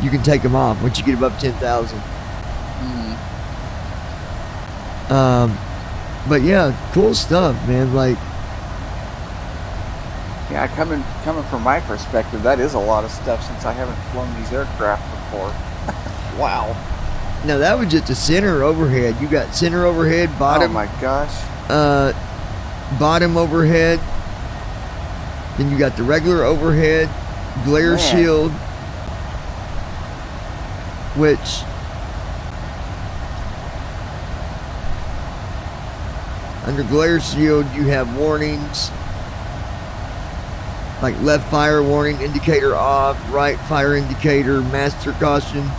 you can take them off once you get above 10,000. But yeah, cool stuff, man. Like, yeah, coming from my perspective, that is a lot of stuff since I haven't flown these aircraft before. Wow. Now that was just a center overhead. You got center overhead, bottom. Oh my gosh. Bottom overhead. Then you got the regular overhead, glare shield, which under glare shield you have warnings like left fire warning, indicator off, right fire indicator, master caution.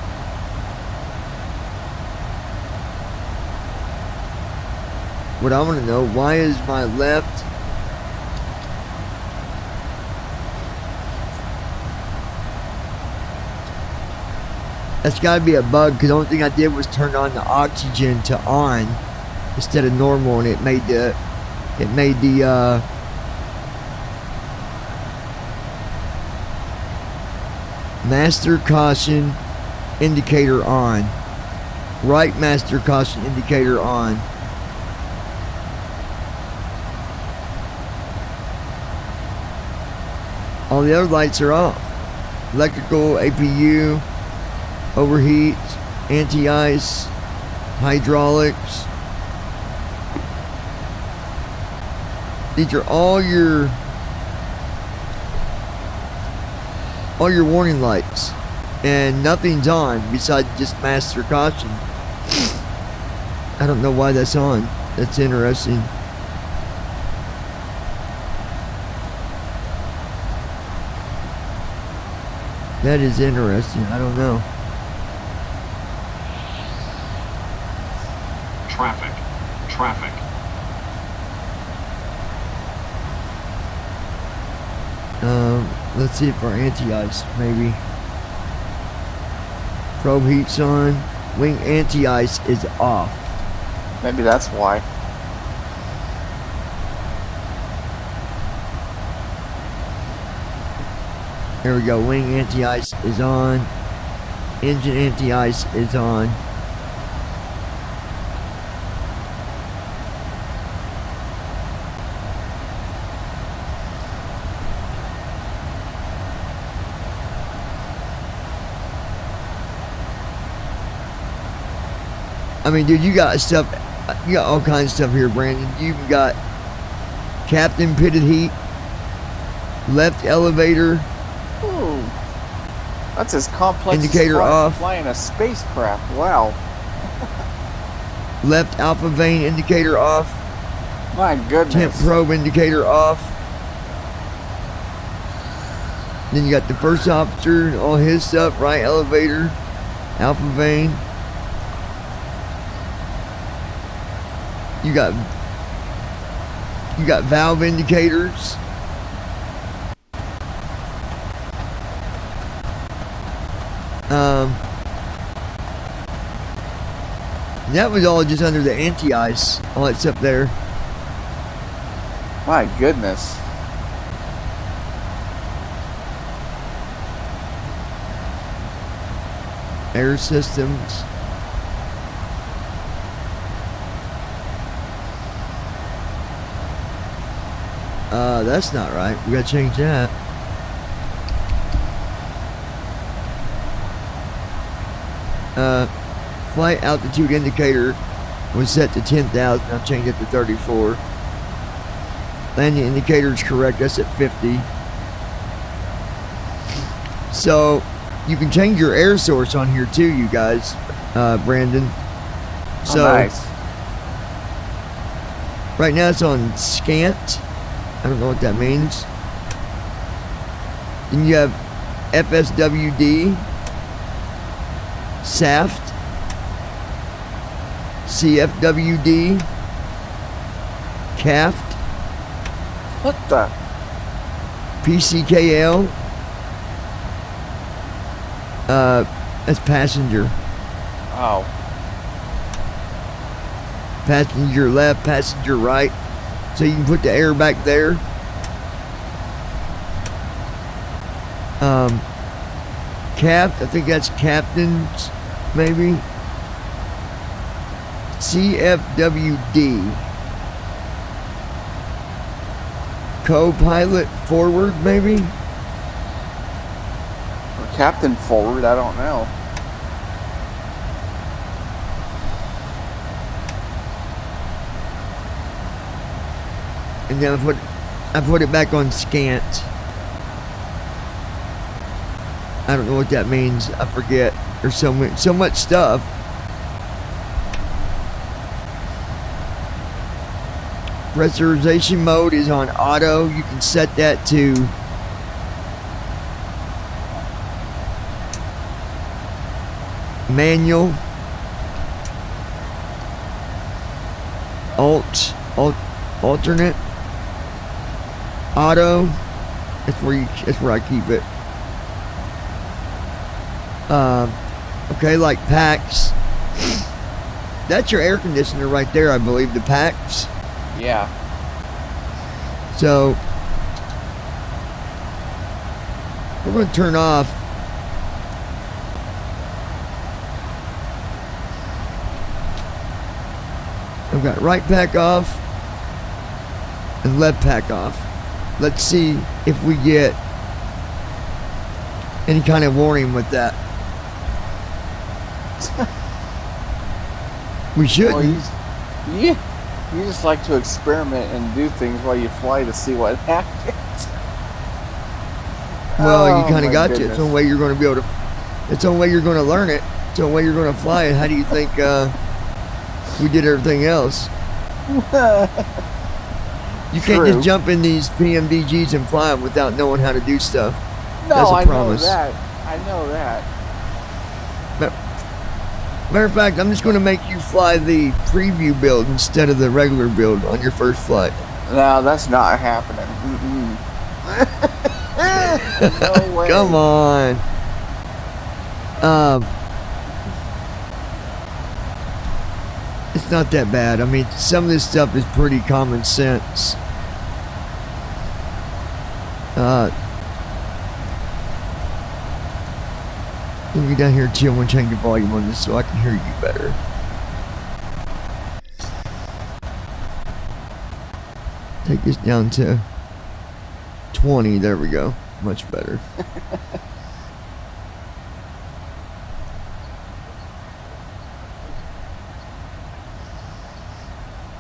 What I want to know, why is my left that's got to be a bug, because the only thing I did was turn on the oxygen to on instead of normal, and it made the master caution indicator on, right master caution indicator on. All the other lights are off. Electrical, APU, overheat, anti-ice, hydraulics. These are all your warning lights, and nothing's on besides just master caution. I don't know why that's on. That's interesting. That is interesting. I don't know. Traffic. Let's see if our anti-ice maybe. Probe heat's on. Wing anti-ice is off. Maybe that's why. There we go. Wing anti-ice is on. Engine anti-ice is on. I mean, dude, you got stuff. You got all kinds of stuff here, Brandon. You've got Captain Pitted Heat, left elevator, Ooh. That's as complex Indicator as off. flying a spacecraft. Wow. left alpha vane indicator off, My goodness. temp probe indicator off. Then you got the first officer, all his stuff, right elevator, alpha vane. You got valve indicators. That was all just under the anti-ice. All that's up there. My goodness. Air systems. That's not right. We gotta change that. Flight altitude indicator was set to 10,000. I've changed it to 34. Landing indicator is correct. That's at 50. So you can change your air source on here too, you guys, Brandon. So nice. right now it's on scant. I don't know what that means. Then you have FSWD, SAFT, CFWD, CAFT, What the? PCKL. That's passenger. Oh. Passenger left, passenger right. So you can put the air back there. Cap, I think that's captains, maybe. CFWD. Co-pilot forward, maybe. Or Captain forward, I don't know. And then I put it back on scant. I don't know what that means. I forget. There's so much stuff. Pressurization mode is on auto. You can set that to manual. Alternate. Auto. That's where I keep it. Okay, like packs. That's your air conditioner right there, I believe, the packs. Yeah. So we're going to turn off I've got right pack off and left pack off. Let's see if we get any kind of warning with that. We shouldn't. Well, you just like to experiment and do things while you fly to see what happens. Well, you kind my of got to. goodness. It's the only way you're going to be able to. It's the only way you're going to learn it. It's the only way you're going to fly it. How do you think we did everything else? You can't True. just jump in these PMDGs and fly them without knowing how to do stuff. No, That's a I promise. know that. I know that. Matter of fact, I'm just going to make you fly the preview build instead of the regular build on your first flight. No, that's not happening. No way. Come on. It's not that bad. I mean, some of this stuff is pretty common sense. Let me down here too. I'm going to change the volume on this so I can hear you better. Take this down to 20. There we go. Much better.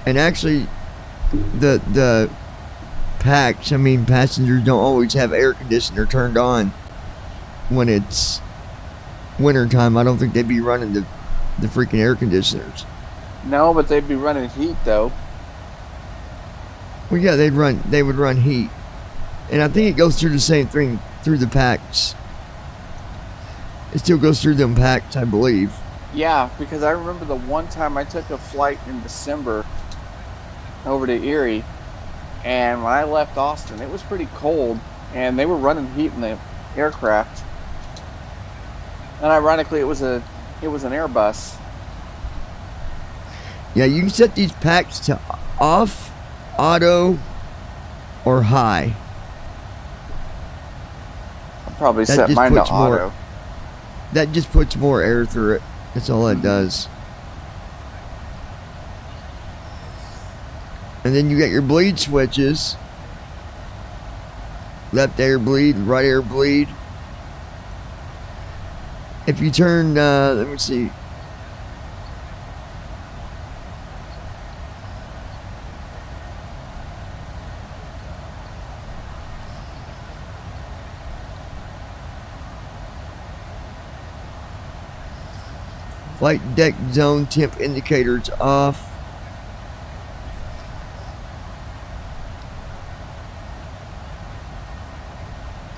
And actually, the packs, I mean, passengers don't always have air conditioner turned on when it's winter time. I don't think they'd be running the freaking air conditioners. No, but they'd be running heat though. Well, yeah, they would run heat, and I think it goes through the same thing through the packs. It still goes through them packs, I believe. Yeah, because I remember the one time I took a flight in December over to Erie, and when I left Austin, it was pretty cold, and they were running heat in the aircraft. And ironically, it was an Airbus. Yeah, you can set these packs to off, auto, or high. I'll probably set mine to auto. That just puts more air through it. That's all that does. And then you got your bleed switches. Left air bleed, right air bleed. If you turn, let me see. Flight deck zone temp indicators off.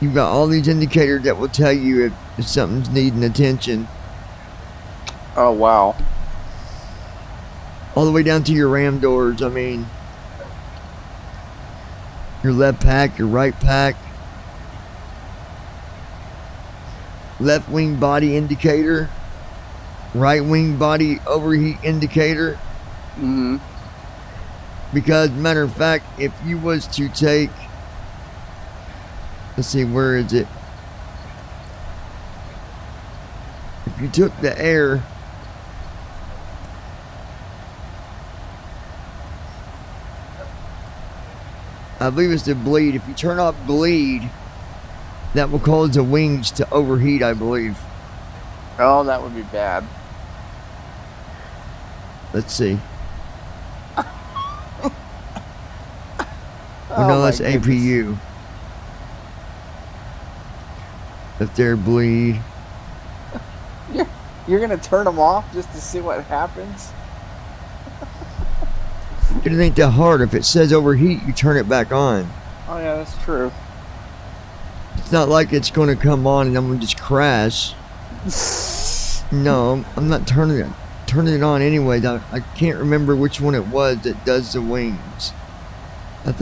You've got all these indicators that will tell you if something's needing attention. Oh, wow. All the way down to your ram doors. I mean, your left pack, your right pack. Left wing body indicator. Right wing body overheat indicator. Mm-hmm. Because, matter of fact, if you was to take, let's see, where is it? If you took the air, I believe it's the bleed. If you turn off bleed, that will cause the wings to overheat, I believe. Oh, that would be bad. Let's see. Oh, no, my that's goodness. APU. If they're bleed. You're going to turn them off just to see what happens? It ain't that hard. If it says overheat, you turn it back on. Oh, yeah, that's true. It's not like it's going to come on and I'm going to just crash. No, I'm not turning it on anyway. I can't remember which one it was that does the wings. I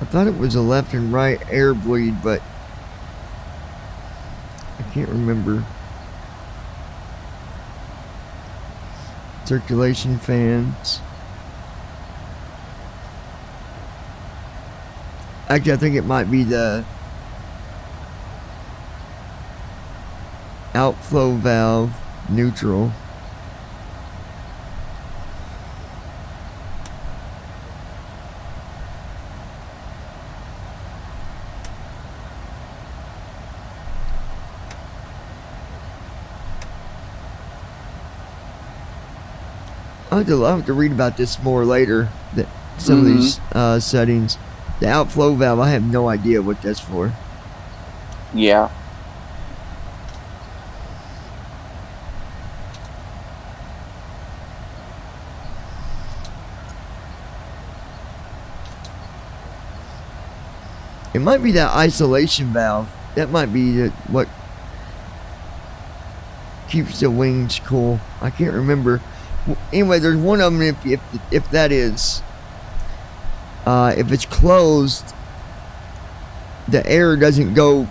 thought it was a left and right air bleed, but I can't remember. Circulation fans. Actually, I think it might be the outflow valve neutral. I'll have to read about this more later. Some of these settings. The outflow valve, I have no idea what that's for. Yeah. It might be that isolation valve. That might be what keeps the wings cool. I can't remember. Anyway, there's one of them. If that is, if it's closed, the air doesn't go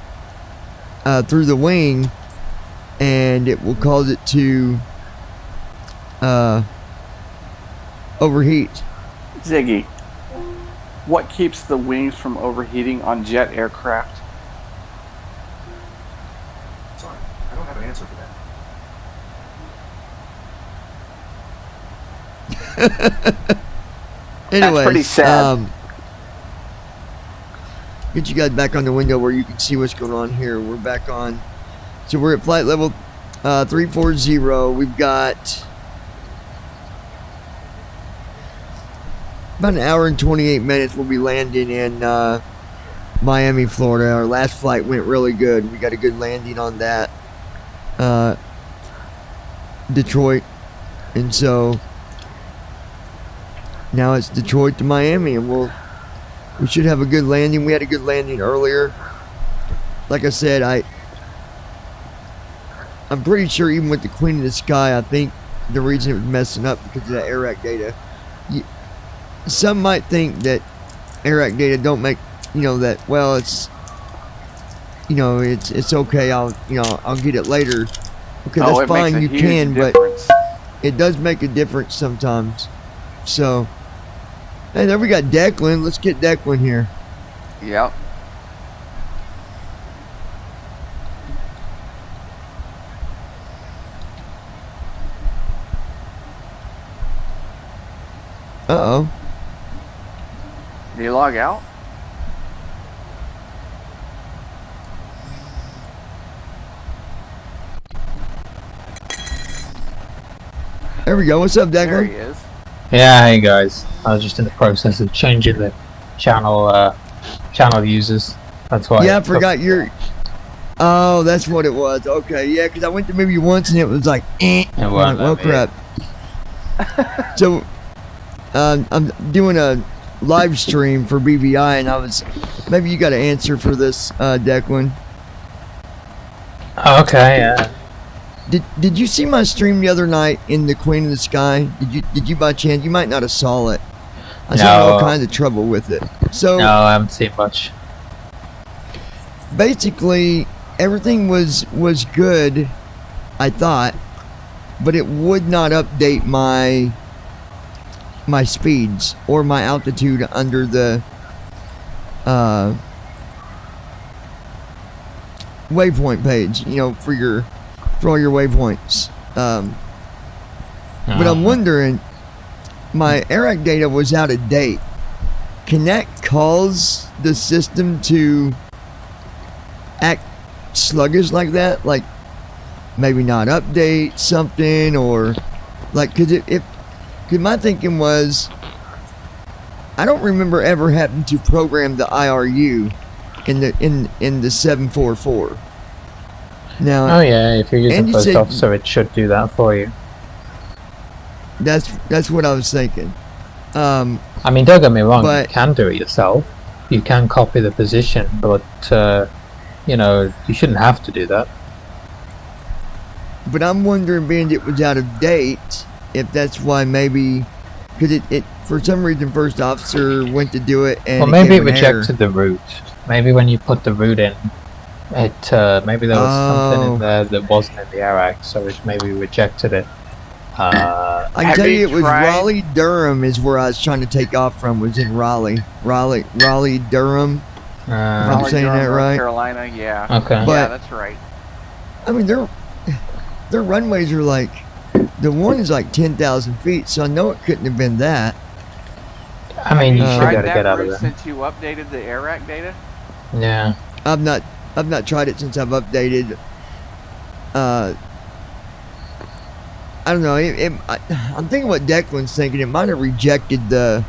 through the wing, and it will cause it to overheat. Ziggy, what keeps the wings from overheating on jet aircraft? Sorry, I don't have an answer for that. Anyway, That's pretty sad. Get you guys back on the window where you can see what's going on here. We're back on. So we're at flight level 340. We've got about an hour and 28 minutes, we'll be landing in Miami, Florida. Our last flight went really good. We got a good landing on that. Detroit. And so now it's Detroit to Miami, and we should have a good landing. We had a good landing earlier. Like I said, I'm pretty sure even with the Queen of the Sky, I think the reason it was messing up because of that AIRAC data. Some might think that AIRAC data don't make, that, well, it's, it's okay. I'll get it later. Okay, that's fine. You can, but it does make a difference sometimes. So, hey, there we got Declan. Let's get Declan here. Yep. Uh-oh. Did you log out? There we go. What's up, Declan? There he is. Yeah, hey guys. I was just in the process of changing the channel users. That's why. Yeah, I forgot your... Oh, that's what it was. Okay, yeah, because I went to maybe once and it was like, It wasn't oh, crap. So, I'm doing a live stream for BVI, and maybe you got an answer for this, Declan. Okay, yeah. Did you see my stream the other night in the Queen of the Sky? Did you by chance? You might not have saw it. I had all kinds of trouble with it. So no, I haven't seen much. Basically, everything was good, I thought, but it would not update my speeds or my altitude under the waypoint page. For all your waypoints. But I'm wondering, my AIRAC data was out of date. Can that cause the system to act sluggish like that? Like maybe not update something, or like, cause my thinking was, I don't remember ever having to program the IRU in the 744. Now, oh yeah, if you're using Post Officer, it should do that for you. That's what I was thinking. I mean, don't get me wrong, you can do it yourself. You can copy the position, but you shouldn't have to do that. But I'm wondering, being it was out of date, if that's why maybe, because it for some reason First Officer went to do it and maybe it rejected the route. Maybe when you put the route in, maybe there was something in there that wasn't in the AIRAC, so it maybe rejected it. I can tell you, it was Raleigh, Durham is where I was trying to take off from. Was in Raleigh, Durham. If I'm saying that right? North Carolina, yeah. Okay. But, yeah, that's right. I mean, their runways are like, the one is like 10,000 feet, so I know it couldn't have been that. I mean, you should gotta get out of there. Since you updated the AIRAC data? Yeah. I've not tried it since I've updated. I don't know. I'm thinking what Declan's thinking. It might have rejected the.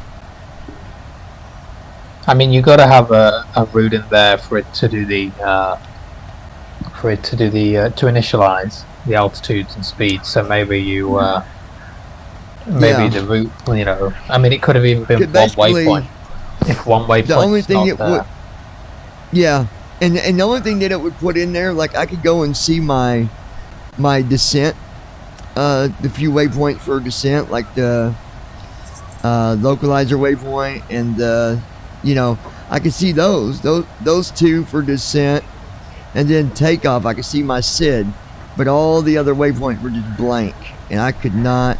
I mean, you got to have a route in there for it to do the to initialize the altitudes and speeds. So maybe you the route. I mean, it could have even been one waypoint. If one waypoint. The only thing it would. Yeah. And the only thing that it would put in there, like I could go and see my descent, the few waypoints for descent, like the localizer waypoint and the, I could see those two for descent, and then takeoff. I could see my SID, but all the other waypoints were just blank, and I could not.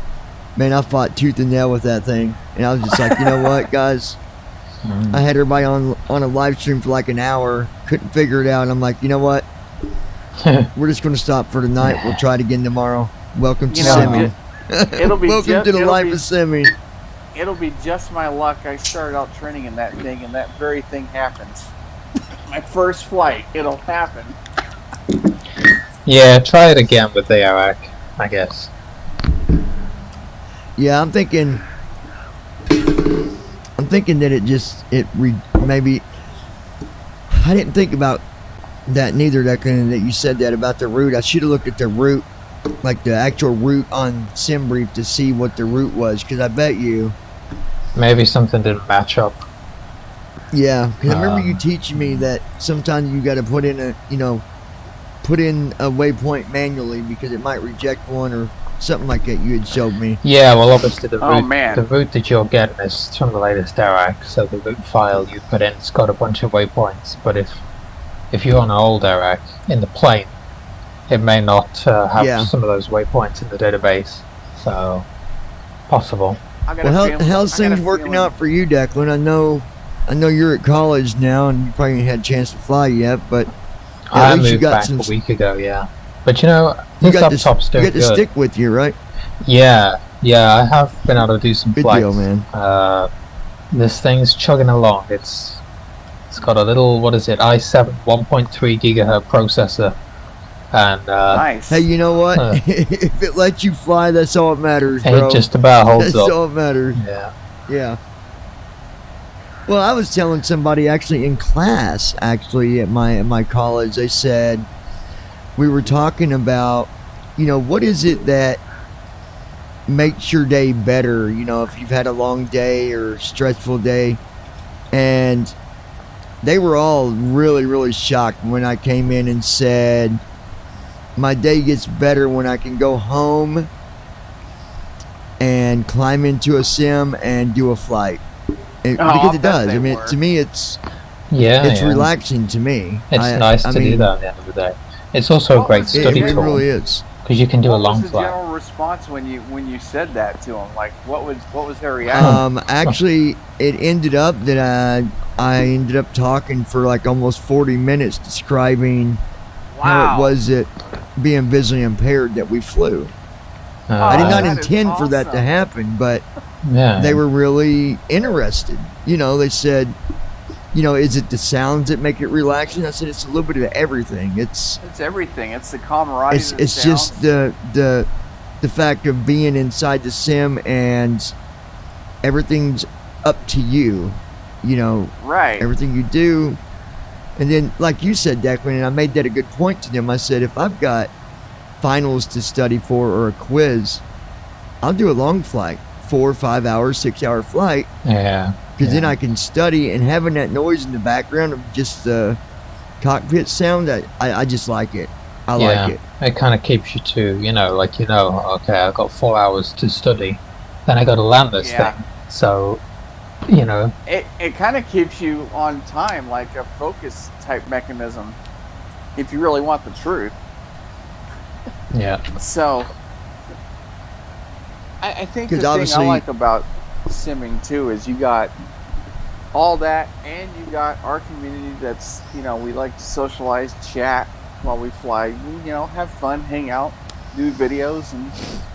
Man, I fought tooth and nail with that thing, and I was just like, you know what, guys. I had everybody on a live stream for like an hour, couldn't figure it out, and I'm like, you know what? We're just going to stop for tonight. We'll try it again tomorrow. Welcome to Semi. Welcome to the life of Semi. It'll be just my luck. I started out training in that thing, and that very thing happens. My first flight, it'll happen. Yeah, try it again with the AIRAC, I guess. Yeah, I'm thinking. thinking that maybe I didn't think about that neither. That you said that about the route. I should have looked at the route, like the actual route on SimBrief to see what the route was, because I bet you maybe something didn't match up. Yeah, because I remember you teaching me that sometimes you got to put in a waypoint manually because it might reject one or something like that. You had showed me. Yeah, well, obviously the route that you're getting is from the latest ERAC, so the route file you put in has got a bunch of waypoints. But if you're on an old ERAC in the plane, it may not have some of those waypoints in the database. So possible. Well, how's things working out for you, Declan? I know you're at college now, and you probably ain't had a chance to fly yet, but I moved back a week ago, yeah. But this laptop's still good. You got to stick with you, right? Yeah, I have been able to do some good flights. Deal, man. This thing's chugging along. It's got a little, i7 1.3 gigahertz processor, and nice. Hey, you know what? If it lets you fly, that's all that matters, bro. It just about holds up. That's all that matters. Yeah. Well, I was telling somebody actually in class, at my college, they said, we were talking about, what is it that makes your day better, if you've had a long day or stressful day. And they were all really, really shocked when I came in and said, my day gets better when I can go home and climb into a sim and do a flight. Because it does. I mean, to me, it's relaxing to me. It's nice to do that at the end of the day. It's also a great study tool. It really is. Because you can do a long flight. What was the general response when you said that to them? Like, what was their reaction? Actually, it ended up that I ended up talking for like almost 40 minutes describing how it was that being visually impaired that we flew. I did not intend for that to happen, but they were really interested. They said, is it the sounds that make it relaxing? I said, it's a little bit of everything. It's everything. It's the camaraderie. It's just the fact of being inside the sim and everything's up to you. Right. Everything you do. And then, like you said, Declan, and I made that a good point to them. I said, if I've got finals to study for or a quiz, I'll do a long flight, 4 or 5 hours, 6 hour flight. Yeah. Because then I can study, and having that noise in the background of just the cockpit sound, I just like it. I like it. It kind of keeps you to, okay, I've got 4 hours to study, then I got to land this thing. So, It kind of keeps you on time, like a focus type mechanism, if you really want the truth. Yeah. So, I think the thing I like about simming too is you got all that, and you got our community that's, we like to socialize, chat while we fly, have fun, hang out, do videos, and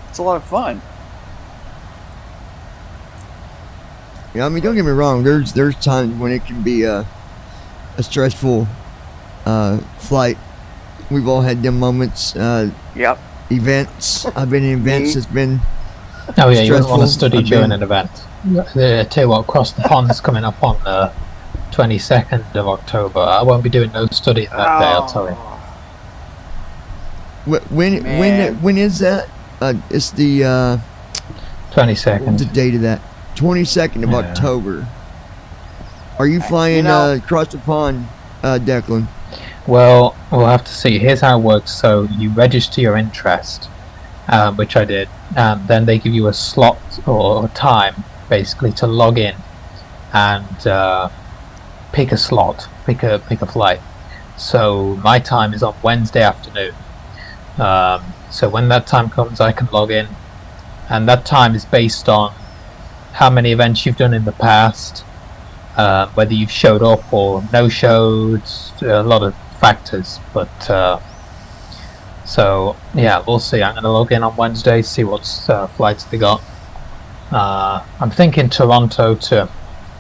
it's a lot of fun. Yeah, I mean, don't get me wrong. There's times when it can be a stressful flight. We've all had them moments. Yep. Events. I've been in events that's been Oh yeah, you wouldn't want to study during an event. I tell you what, Cross the Pond's coming up on the 22nd of October. I won't be doing no studying that day, I'll tell you. When is that? It's the 22nd. The date of that. 22nd of October. Are you flying across the pond, Declan? Well, we'll have to see. Here's how it works. So you register your interest, which I did, and then they give you a slot or a time, basically, to log in and pick a slot, pick a flight. So my time is on Wednesday afternoon. So when that time comes, I can log in, and that time is based on how many events you've done in the past, whether you've showed up or no showed, a lot of factors. But so yeah, we'll see. I'm going to log in on Wednesday, see what flights they got. I'm thinking Toronto to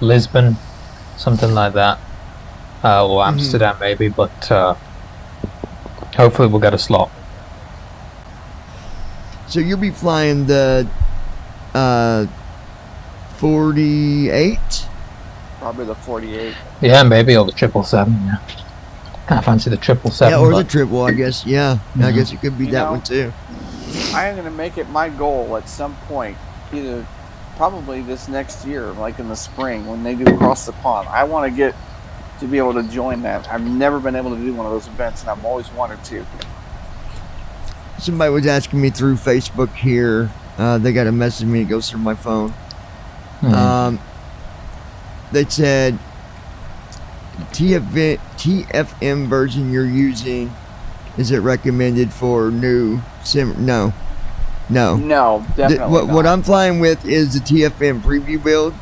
Lisbon, something like that, or Amsterdam maybe, but hopefully we'll get a slot. So you'll be flying the 48 Probably the 48. Yeah, maybe, or the 777. Yeah, kind of fancy the 777. Yeah, or but, the triple, I guess. Yeah, I guess it could be You that know, one too. I am going to make it my goal at some point, either probably this next year, like in the spring when they do Cross the Pond. I want to get to be able to join that. I've never been able to do one of those events, and I've always wanted to. Somebody was asking me through Facebook here. They got a message me. It goes through my phone. They said TFM version you're using, is it recommended for new sim? No, definitely what not. I'm flying with is the TFM preview build.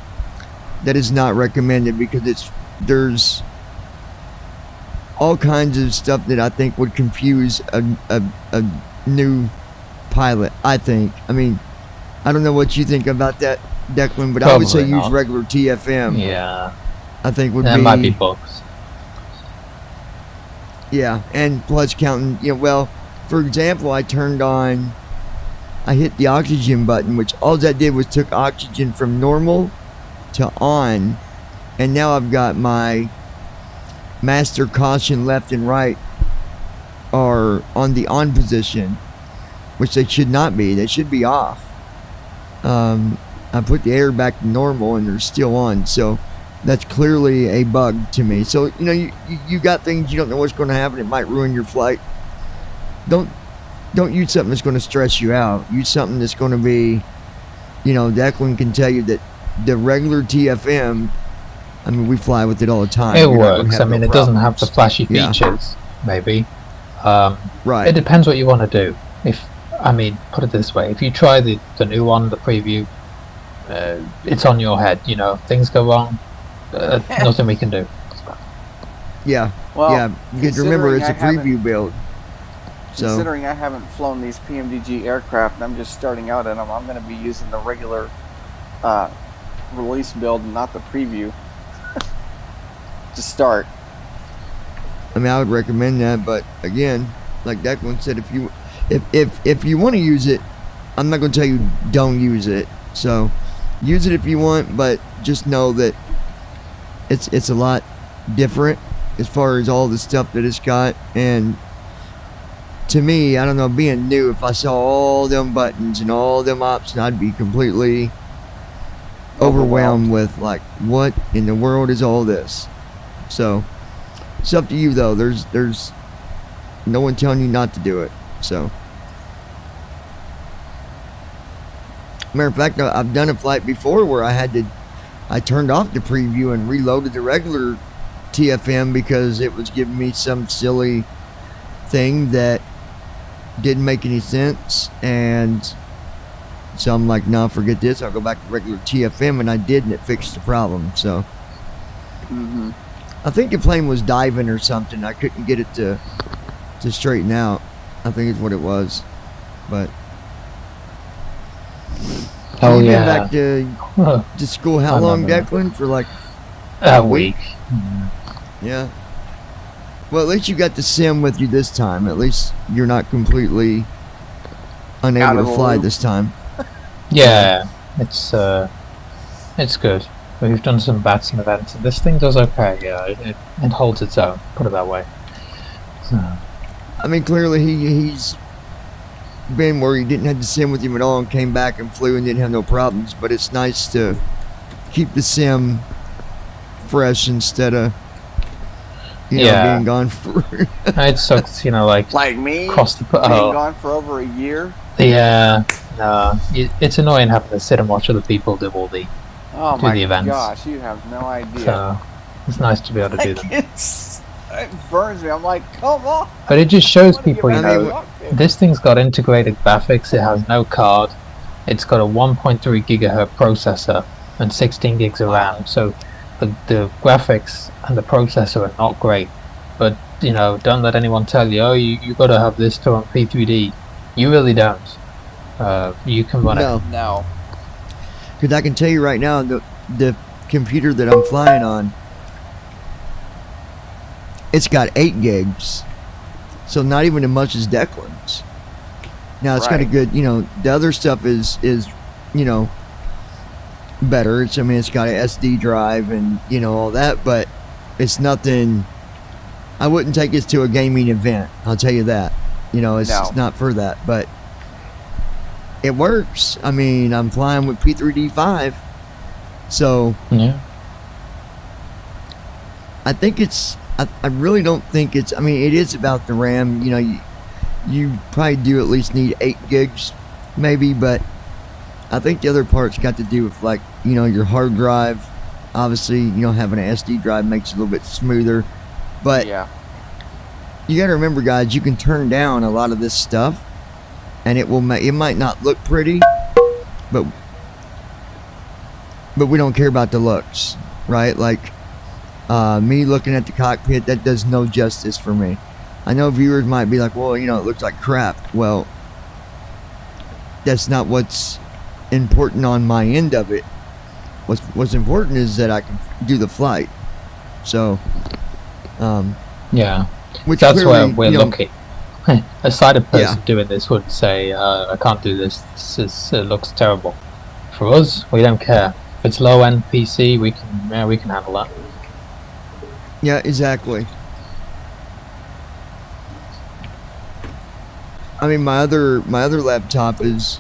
That is not recommended because there's all kinds of stuff that I think would confuse a new pilot. I think. I mean, I don't know what you think about that, Declan, but I would say Probably use not. regular TFM. Yeah, I think would there be. might be bugs. Yeah, and plus counting. Well, for example, I hit the oxygen button, which all that did was took oxygen from normal to on, and now I've got my master caution left and right are on the on position, which they should not be. They should be off. I put the air back to normal and they're still on, so that's clearly a bug to me. So you got things you don't know what's going to happen. It might ruin your flight. Don't use something that's going to stress you out. Use something that's going to be, Declan can tell you that the regular TFM, I mean, we fly with it all the time. It You're not gonna works. have I mean, no it doesn't have the problems. flashy Yeah. features, maybe. Right. It depends what you want to do. Put it this way: if you try the new one, the preview, it's on your head. Things go wrong. Nothing we can do. Yeah. Well, Yeah. Because remember, it's a considering I preview build. So Considering I haven't flown these PMDG aircraft and I'm just starting out in them, I'm going to be using the regular release build and not the preview to start. I mean, I would recommend that, but again, like Declan said, if you want to use it, I'm not going to tell you don't use it. So use it if you want, but just know that it's a lot different as far as all the stuff that it's got. And to me, I don't know, being new, if I saw all them buttons and all them options, I'd be completely overwhelmed with like, what in the world is all this? So it's up to you though. There's no one telling you not to do it. So matter of fact, I've done a flight before where I turned off the preview and reloaded the regular TFM because it was giving me some silly thing that didn't make any sense, and so I'm like, no, forget this, I'll go back to regular TFM, and I did, and it fixed the problem. So I think the plane was diving or something. I couldn't get it to straighten out. I think is what it was. But Oh you've yeah. been back to school how I long, remember that. Declan? For like A week. yeah. Well, at least you got the sim with you this time. At least you're not completely Out unable of to the fly loop. this time. Yeah, it's good. We've done some bats and events, and this thing does okay. Yeah, it holds its own. Put it that way. So, I mean, clearly he's been where he didn't have the sim with him at all and came back and flew and didn't have no problems. But it's nice to keep the sim fresh instead of Yeah. being gone for. it sucks, Like me, across the. being Oh, gone for over a year. yeah. No, it's annoying having to sit and watch other people do all the. Oh Do my the events. gosh, you have no idea. So it's nice to be able to do them. It burns me. I'm like, come on. But it just shows I wanna get people, back I to mean, the cockpit. this thing's got integrated graphics. It has no card. It's got a 1.3 gigahertz processor and 16 gigs of RAM. So the graphics and the processor are not great. But don't let anyone tell you, oh, you got to have this to run P3D. You really don't. You can run it. No. Because I can tell you right now, the computer that I'm flying on, it's got 8 gigs, so not even as much as Declan's. Now it's got a Right. good, the other stuff is better. It's got an SD drive and all that, but it's nothing. I wouldn't take this to a gaming event. I'll tell you that. It's not for that, but it works. I'm flying with P3D5, so Yeah. I think I really don't think it's. It is about the RAM. You probably do at least need 8 gigs, maybe, but I think the other parts got to do with your hard drive. Obviously, having an SD drive makes it a little bit smoother, but Yeah. you got to remember, guys, you can turn down a lot of this stuff, and it might not look pretty, but we don't care about the looks, right? Me looking at the cockpit, that does no justice for me. I know viewers might be like, well, it looks like crap. Well, that's not what's important on my end of it. What's important is that I can do the flight. So, Yeah. which That's where clearly, we're looking. A sighted person doing this would say, I can't do this. It looks terrible. For us, we don't care. If it's low-end PC, we can handle that. Yeah, exactly. My other laptop is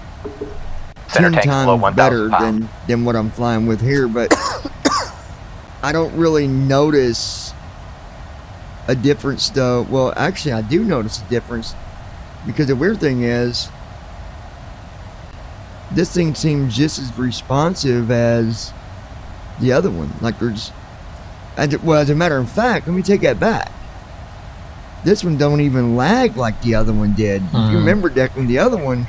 Center 10 tank's below times 1,000 better pounds. than what I'm flying with here, but I don't really notice a difference though. Well, actually I do notice a difference, because the weird thing is this thing seems just as responsive as the other one. As a matter of fact, let me take that back. This one don't even lag like the other one did. If you remember, Declan, the other one,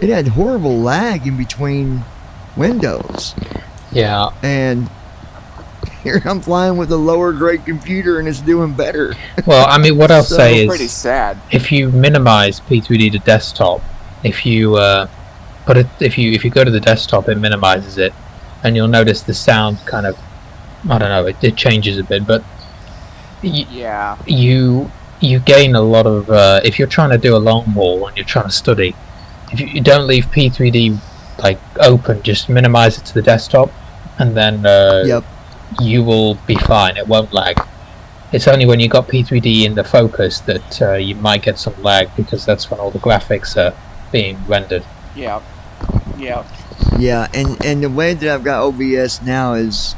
it had horrible lag in between windows. Yeah. And here I'm flying with a lower grade computer and it's doing better. Well, what I'll So say Pretty is, sad. if you minimize P3D to desktop, if you if you go to the desktop, it minimizes it, and you'll notice the sound kind of, I don't know, it changes a bit, but Yeah. you gain a lot of if you're trying to do a long haul and you're trying to study. If you don't leave P3D open, just minimize it to the desktop, and then Yep. you will be fine. It won't lag. It's only when you got P3D in the focus that you might get some lag, because that's when all the graphics are being rendered. Yeah. Yeah. Yeah, and the way that I've got OBS now is,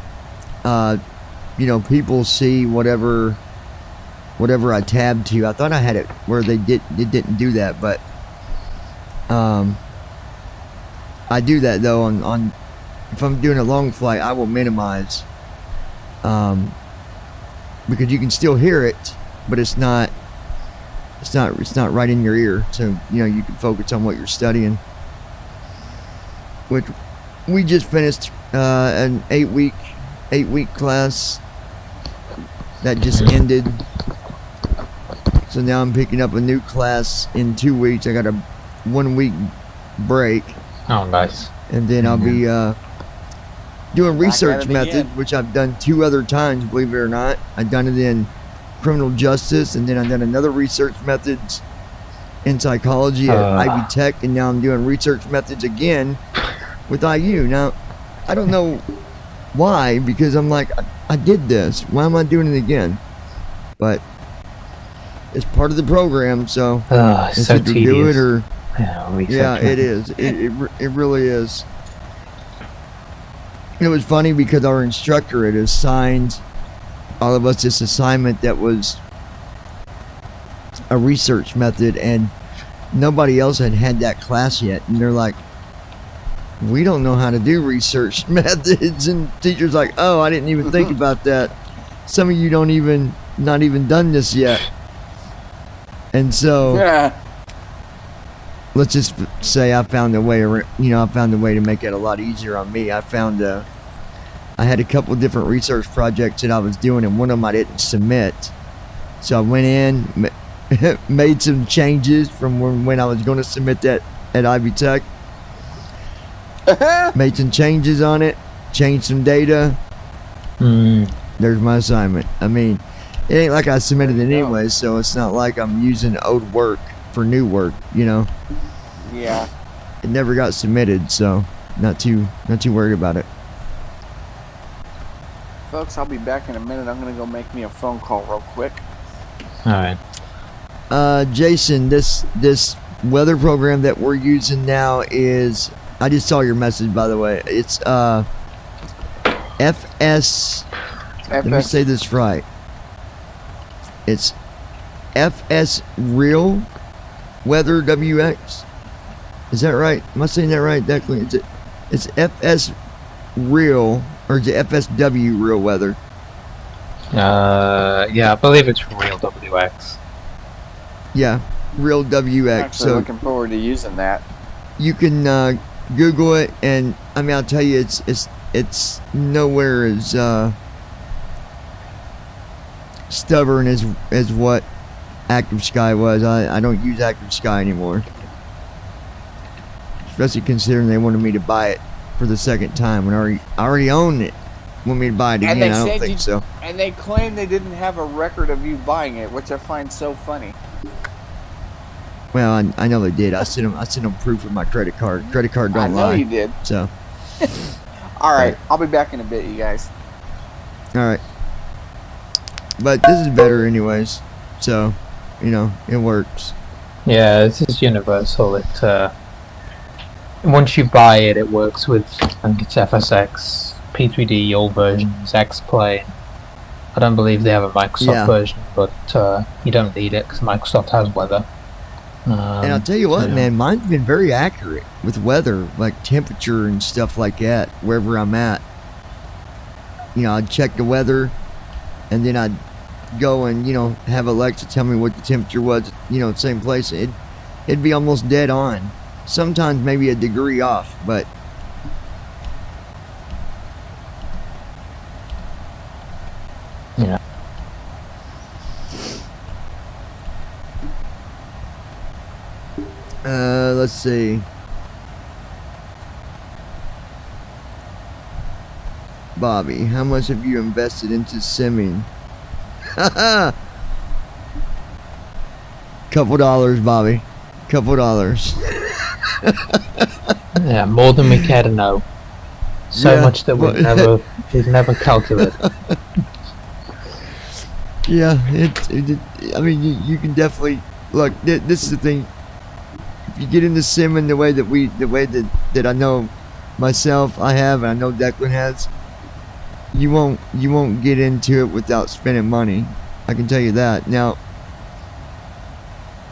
people see whatever I tab to. I thought I had it where it didn't do that, but I do that though on if I'm doing a long flight, I will minimize, because you can still hear it, but it's not right in your ear, so you can focus on what you're studying. Which we just finished an 8-week class that just ended. So now I'm picking up a new class in 2 weeks. I got a 1 week break, Oh, nice. and then I'll be doing Back research at it method, again. which I've done 2 other times, believe it or not. I've done it in criminal justice, and then I've done another research methods in psychology at Ivy Tech, and now I'm doing research methods again with IU. Now, I don't know why, because I'm like, I did this. Why am I doing it again? But it's part of the program, so It's so either do it tedious. or Research yeah, it methods. is. It really is. It was funny because our instructor had assigned all of us this assignment that was a research method, and nobody else had that class yet, and they're like, we don't know how to do research methods, and teacher's like, oh, I didn't even think about that. Some of you not even done this yet. And so Yeah. let's just say I found a way to make it a lot easier on me. I had a couple of different research projects that I was doing, and one of them I didn't submit. So I went in, made some changes from when I was going to submit that at Ivy Tech. Made some changes on it, changed some data. There's my assignment. It ain't like I submitted it anyway, so it's not like I'm using old work for new work, Yeah. It never got submitted, so not too worried about it. folks, I'll be back in a minute. I'm going to go make me a phone call real quick. Alright. Jason, this weather program that we're using now is, I just saw your message, by the way. It's FS. Let me say this right. It's FS Real Weather WX. Is that right? Am I saying that right, Declan? It's FS Real, or is it FSW Real Weather? Yeah, I believe it's Real WX. Yeah, Real WX. Actually, So looking forward to using that. you can Google it, and I mean, I'll tell you, it's nowhere as stubborn as what Active Sky was. I don't use Active Sky anymore, especially considering they wanted me to buy it for the second time when I already own it. Want me to buy it again? I don't think so. And they claim they didn't have a record of you buying it, which I find so funny. Well, I know they did. I sent them proof of my credit card. Credit card don't lie. I know you did. So, all right, I'll be back in a bit, you guys. all right. But this is better, anyways. So, you know, it works. Yeah, this is universal. It once you buy it, it works with, I think it's FSX, P3D, all versions, X-Plane. I don't believe they have a Microsoft version, but you don't need it because Microsoft has weather. And I'll tell you what, man, mine's been very accurate with weather, like temperature and stuff like that, wherever I'm at. You know, I'd check the weather, and then I'd go and, you know, have Alexa tell me what the temperature was, you know, same place. It'd be almost dead on. Sometimes maybe a degree off, but yeah. Let's see. Bobby, how much have you invested into simming? Couple dollars, Bobby. Couple dollars. Yeah, more than we care to know. So Yeah, much that we've never calculated. Yeah, I mean, you can definitely look. This is the thing. If you get into simming the way that I know myself, I have, and I know Declan has, you won't get into it without spending money. I can tell you that. Now,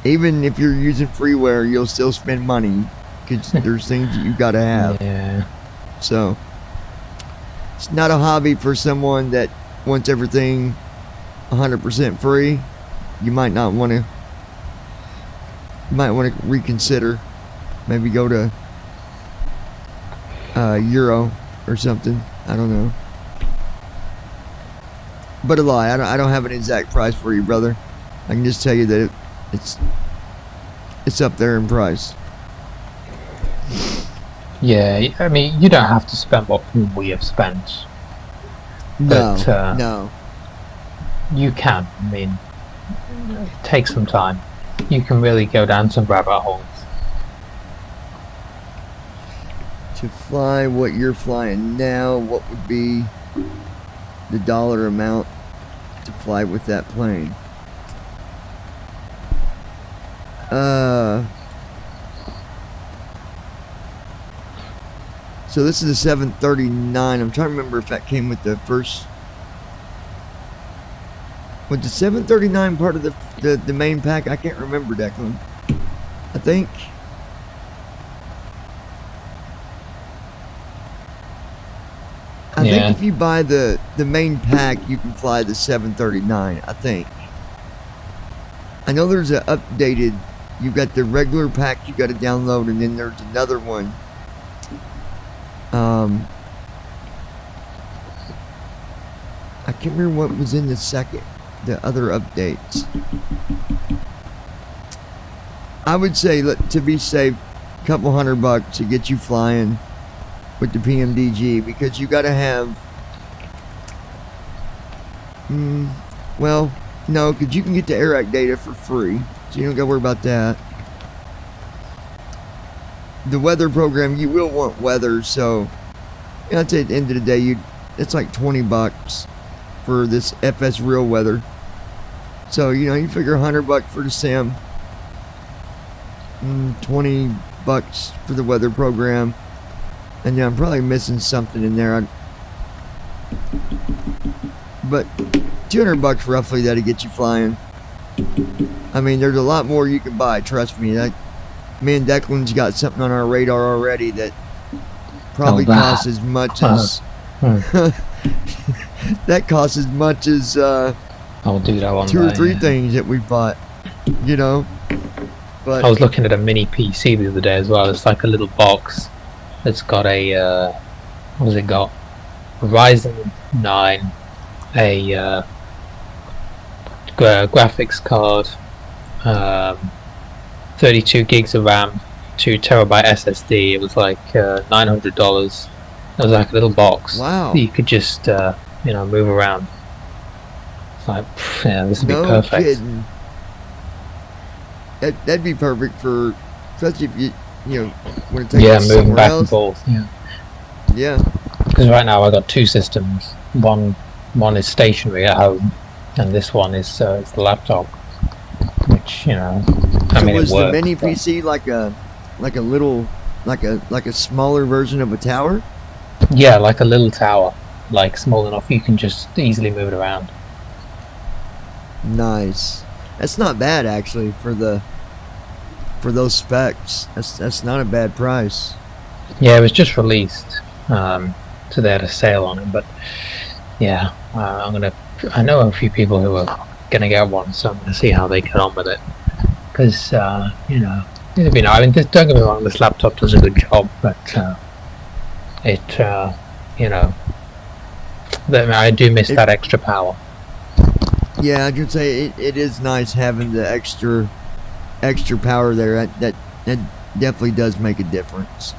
even if you're using freeware, you'll still spend money because there's things that you gotta have. Yeah. So it's not a hobby for someone that wants everything 100% free. You might not want to. You might want to reconsider. Maybe go to Euro or something. I don't know. But a lie. I don't have an exact price for you, brother. I can just tell you that it's up there in price. Yeah, I mean, you don't have to spend what we have spent. No, But, no. You can. I mean, take some time. You can really go down some rabbit holes. To fly what you're flying now, what would be the dollar amount to fly with that plane? So this is a 739. I'm trying to remember if that came with the first. Was the 739 part of the main pack? I can't remember, Declan. I think. I think if you buy the main pack, you can fly the 739. I think. I know there's an updated. You've got the regular pack you got to download, and then there's another one. I can't remember what was in the other updates. I would say, to be safe, a couple $100 to get you flying with the PMDG, because you got to have. Well, no, because you can get the AirAct data for free, so you don't got to worry about that. The weather program, you will want weather, so I'd say at the end of the day, it's like $20 for this FS Real Weather. So you figure $100 for the sim, $20 for the weather program, and I'm probably missing something in there. But $200 roughly, that'll get you flying. I mean, there's a lot more you can buy. Trust me. Me and Declan's got something on our radar already that probably costs as much as that costs as much as dude, I want 2 or 3 things that we bought. But I was looking at a mini PC the other day as well. It's like a little box that's got a what has it got? Ryzen 9, a graphics card, 32 gigs of RAM, 2 terabyte SSD. It was like $900. It was like a little box. Wow. You could just move around. It's like, yeah, this would be perfect. No kidding. That'd be perfect for, especially if you want to take it moving somewhere back else. and forth. Yeah. Because right now I got 2 systems. One is stationary at home, and this one is the laptop. Which I mean, was it worked, the mini but- PC like a little like a smaller version of a tower? Yeah, like a little tower, like small enough you can just easily move it around. Nice. That's not bad actually for those specs. That's not a bad price. Yeah, it was just released, so they had a sale on it. But yeah, I know a few people who are gonna get one, so I'm gonna see how they get on with it. Because I mean, don't get me wrong, this laptop does a good job, but I do miss that extra power. Yeah, I could say it is nice having the extra power there. That definitely does make a difference.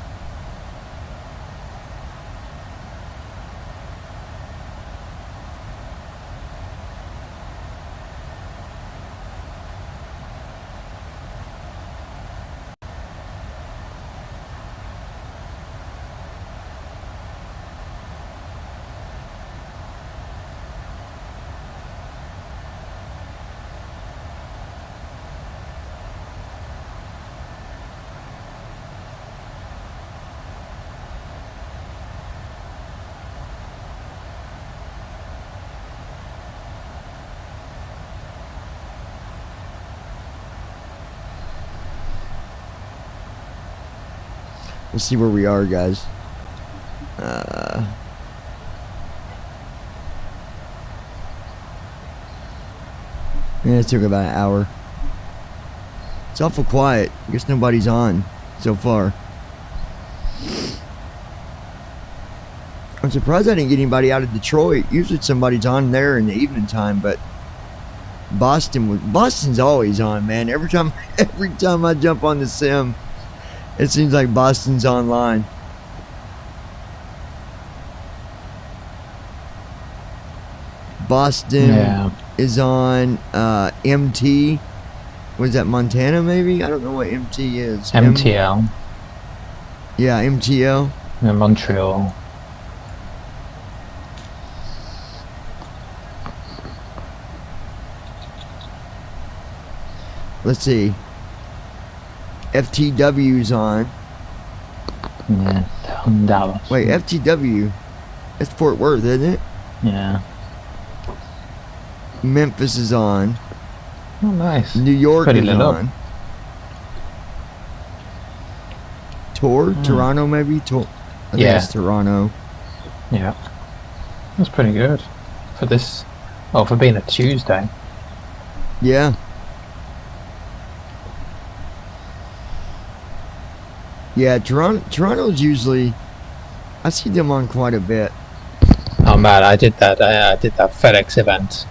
Let's see where we are, guys. Yeah, it took about an hour. It's awful quiet. I guess nobody's on so far. I'm surprised I didn't get anybody out of Detroit. Usually somebody's on there in the evening time, but Boston's always on, man. Every time I jump on the sim, it seems like Boston's online. Boston is on MT. What is that, Montana maybe? I don't know what MT is. MTL. Yeah, MTL. And Montreal. Let's see. FTW's on. Yeah, Dallas. Wait, FTW? That's Fort Worth, isn't it? Yeah. Memphis is on. Oh, nice. New York Pretty is lit up. on. Toronto maybe? I think it's Toronto. Yeah. That's pretty good. For this... Oh, for being a Tuesday. Yeah. Yeah, Toronto's usually... I see them on quite a bit. Oh man, I did that FedEx event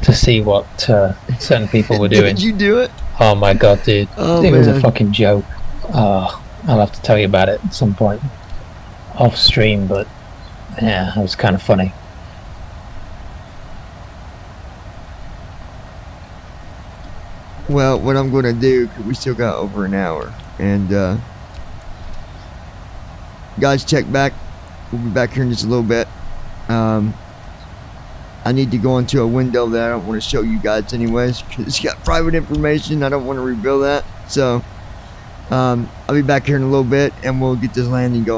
to see what certain people were doing. Did you do it? Oh my god, dude. Oh, it was a man. fucking joke. I'll have to tell you about it at some point. Off stream, but yeah, it was kind of funny. Well, what I'm going to do, 'cause we still got over an hour, and guys, check back we'll be back here in just a little bit. I need to go into a window that I don't want to show you guys anyways, because it's got private information. I don't want to reveal that. So I'll be back here in a little bit, and we'll get this landing going.